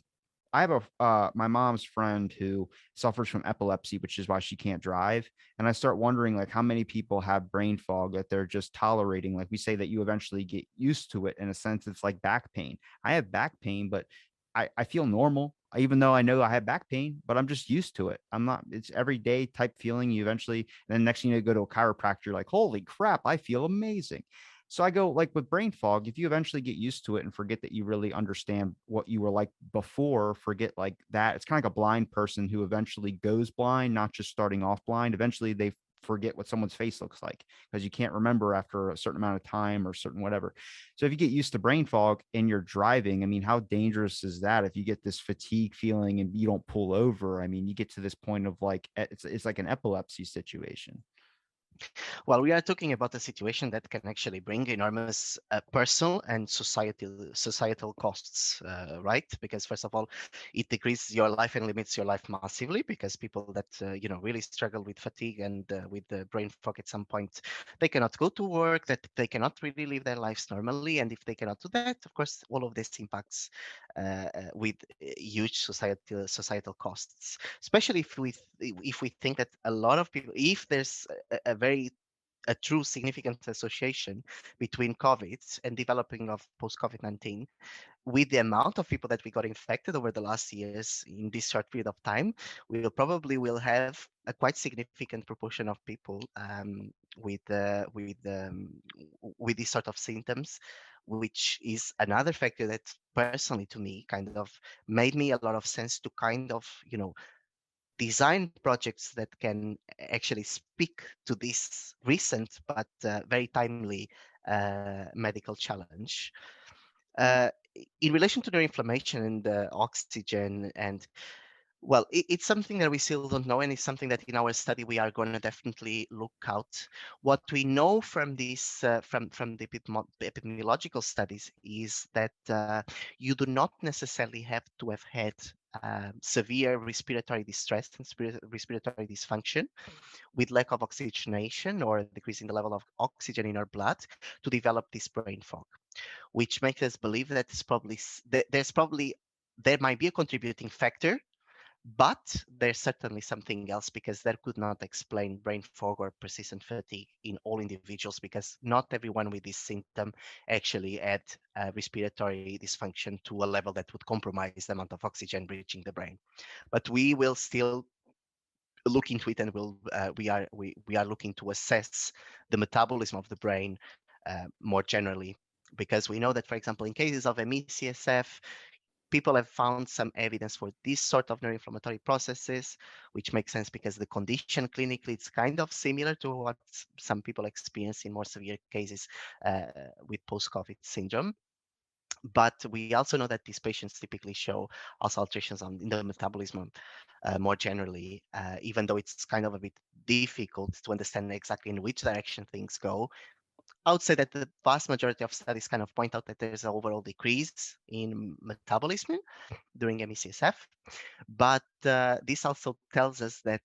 I have a my mom's friend who suffers from epilepsy, which is why she can't drive. And I start wondering like how many people have brain fog that they're just tolerating. Like we say that you eventually get used to it. In a sense, it's like back pain. I have back pain, but I feel normal, even though I know I have back pain, but I'm just used to it. I'm not, it's everyday type feeling. You eventually, and then next thing you go to a chiropractor, you're like, holy crap, I feel amazing. So I go like with brain fog, if you eventually get used to it and forget that you really understand what you were like before, forget like that. It's kind of like a blind person who eventually goes blind, not just starting off blind. Eventually they forget what someone's face looks like, because you can't remember after a certain amount of time or certain whatever. So if you get used to brain fog and you're driving, I mean, how dangerous is that if you get this fatigue feeling and you don't pull over? I mean, you get to this point of like it's like an epilepsy situation. Well, we are talking about a situation that can actually bring enormous personal and societal costs, right? Because first of all, it decreases your life and limits your life massively, because people that really struggle with fatigue and with the brain fog at some point, they cannot go to work, that they cannot really live their lives normally, and if they cannot do that, of course, all of this impacts with huge societal costs, especially if we think that a lot of people, if there's a true significant association between COVID and developing of post-COVID-19, with the amount of people that we got infected over the last years in this short period of time, will have a quite significant proportion of people with these sort of symptoms, which is another factor that personally to me kind of made me a lot of sense to kind of design projects that can actually speak to this recent but very timely medical challenge. Uh, in relation to neuroinflammation and oxygen, and well, it's something that we still don't know, and it's something that in our study we are going to definitely look out. What we know from this, from the epidemiological studies, is that you do not necessarily have to have had severe respiratory distress and respiratory dysfunction with lack of oxygenation or decreasing the level of oxygen in our blood to develop this brain fog, which makes us believe that there might be a contributing factor, but there's certainly something else, because that could not explain brain fog or persistent fatigue in all individuals, because not everyone with this symptom actually had respiratory dysfunction to a level that would compromise the amount of oxygen reaching the brain. But we will still look into it, and we are looking to assess the metabolism of the brain more generally, because we know that, for example, in cases of ME/CSF, people have found some evidence for this sort of neuroinflammatory processes, which makes sense because the condition clinically it's kind of similar to what some people experience in more severe cases uh, with post-COVID syndrome. But we also know that these patients typically show also alterations in the metabolism more generally, even though it's kind of a bit difficult to understand exactly in which direction things go. I would say that the vast majority of studies kind of point out that there's an overall decrease in metabolism during MECSF, but this also tells us that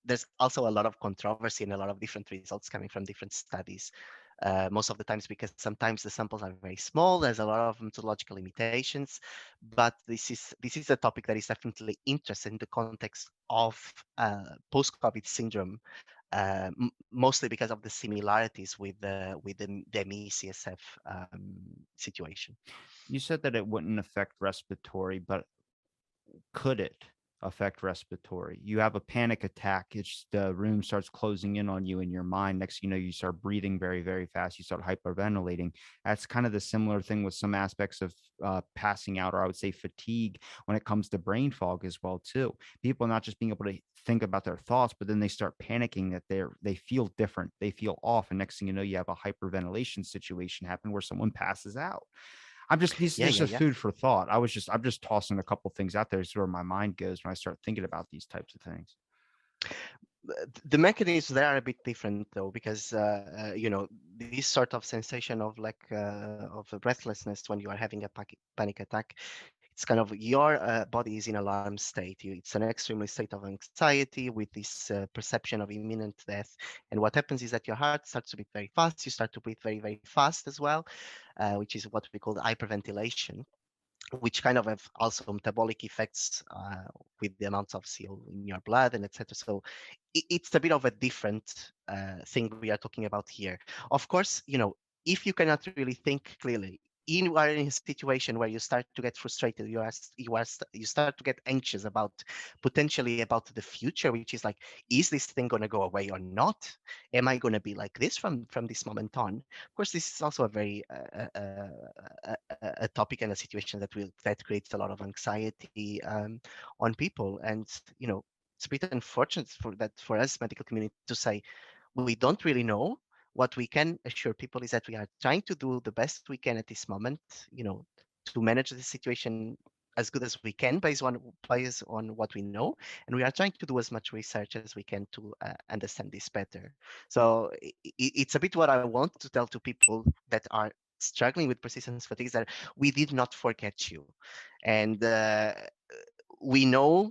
there's also a lot of controversy and a lot of different results coming from different studies. Most of the times, because sometimes the samples are very small, there's a lot of methodological limitations. But this is a topic that is definitely interesting in the context of post-COVID syndrome, mostly because of the similarities with the ME-CSF situation. You said that it wouldn't affect respiratory, but could it affect respiratory? You have a panic attack. It's the room starts closing in on you in your mind. Next, you know, you start breathing very, very fast. You start hyperventilating. That's kind of the similar thing with some aspects of passing out, or I would say fatigue, when it comes to brain fog as well too. People not just being able to think about their thoughts, but then they start panicking that they feel different, they feel off, and next thing you know, you have a hyperventilation situation happen where someone passes out. I'm just Yeah, this yeah, is yeah. food for thought. I'm just tossing a couple things out there. Is where my mind goes when I start thinking about these types of things. The mechanisms there are a bit different though, because this sort of sensation of of breathlessness when you are having a panic attack, it's kind of your body is in alarm state. It's an extremely state of anxiety with this perception of imminent death. And what happens is that your heart starts to beat very fast. You start to breathe very, very fast as well, which is what we call hyperventilation, which kind of have also metabolic effects with the amounts of CO in your blood and etc. So it's a bit of a different thing we are talking about here. Of course, if you cannot really think clearly, you are in a situation where you start to get frustrated, you start to get anxious about potentially about the future, which is like, is this thing going to go away or not? Am I going to be like this from this moment on? Of course, this is also a very a topic and a situation that creates a lot of anxiety on people. And it's a bit unfortunate for us medical community to say we don't really know. What we can assure people is that we are trying to do the best we can at this moment, to manage the situation as good as we can based on what we know, and we are trying to do as much research as we can to understand this better. So it's a bit what I want to tell to people that are struggling with persistence fatigue, is that we did not forget you, and we know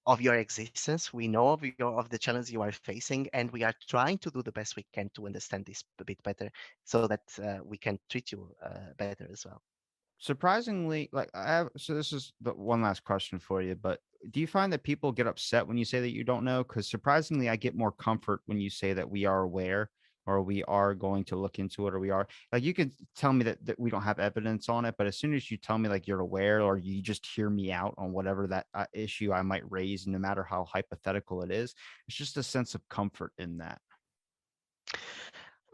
of your existence, we know of the challenges you are facing, and we are trying to do the best we can to understand this a bit better, so that we can treat you better as well. Surprisingly, like I have, so this is the one last question for you, but do you find that people get upset when you say that you don't know? Because surprisingly, I get more comfort when you say that we are aware, or we are going to look into it, or we are like, you can tell me that we don't have evidence on it, but as soon as you tell me like you're aware, or you just hear me out on whatever that issue I might raise, no matter how hypothetical it is, it's just a sense of comfort in that.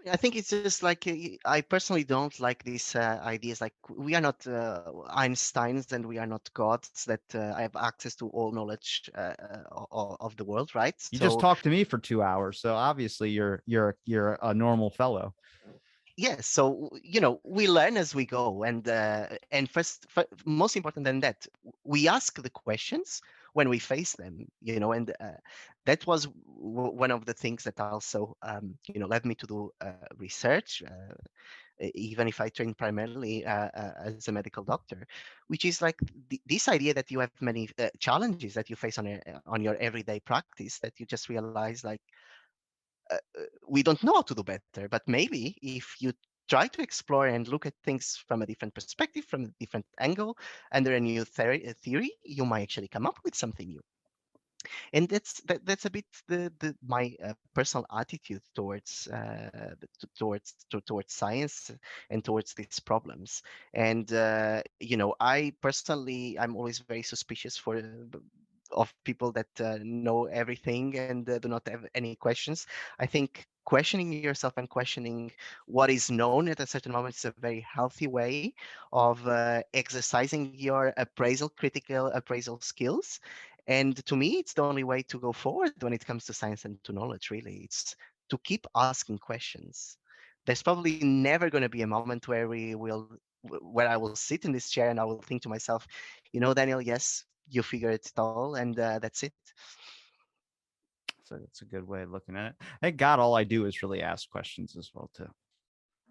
I think it's just like I personally don't like these ideas. Like, we are not Einsteins, and we are not gods that have access to all knowledge of the world, right? You just So talked to me for 2 hours, so obviously you're a normal fellow. yes, so we learn as we go, and most important than that, we ask the questions when we face them, and that was one of the things that also led me to do research, even if I train primarily as a medical doctor, which is like this idea that you have many challenges that you face on your everyday practice, that you just realize like we don't know how to do better, but maybe if you try to explore and look at things from a different perspective, from a different angle, under a new theory, you might actually come up with something new. And that's a bit my personal attitude towards science and towards these problems. And I personally, I'm always very suspicious of people that know everything and do not have any questions. I think questioning yourself and questioning what is known at a certain moment is a very healthy way of exercising your critical appraisal skills. And to me, it's the only way to go forward when it comes to science and to knowledge, really. It's to keep asking questions. there's probably never going to be a moment where where I will sit in this chair and I will think to myself, Daniel, yes, you figured it all, and that's it. So that's a good way of looking at it. Thank God all I do is really ask questions as well too.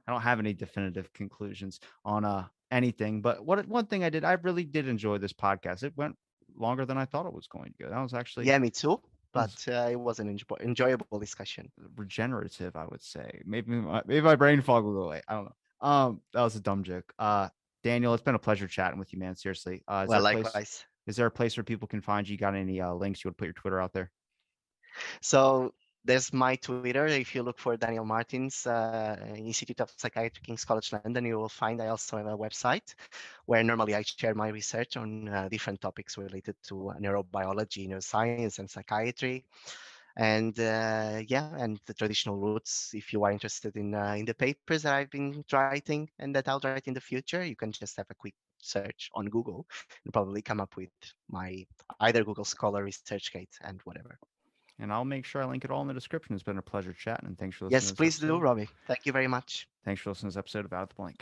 I don't have any definitive conclusions on anything, but one thing I really did enjoy this podcast. It went longer than I thought it was going to go. That was actually Yeah, me too. it But was it was an enjoyable discussion. regenerative, I would say. Maybe my brain fog will go away. I don't know. That was a dumb joke. Daniel, it's been a pleasure chatting with you, man. Seriously. Well, likewise. Is there a place where people can find you? You got any links? You would put your Twitter out there? So there's my Twitter. If you look for Daniel Martins, Institute of Psychiatry, King's College London, you will find I also have a website where normally I share my research on different topics related to neurobiology, neuroscience, and psychiatry. And yeah, and the traditional routes. If you are interested in the papers that I've been writing and that I'll write in the future, you can just have a quick search on Google and probably come up with my either Google Scholar, ResearchGate, and whatever. And I'll make sure I link it all in the description. It's been a pleasure chatting, and thanks for listening Yes, to this please do, episode. Robbie. Thank you very much. Thanks for listening to this episode of Out of the Blank.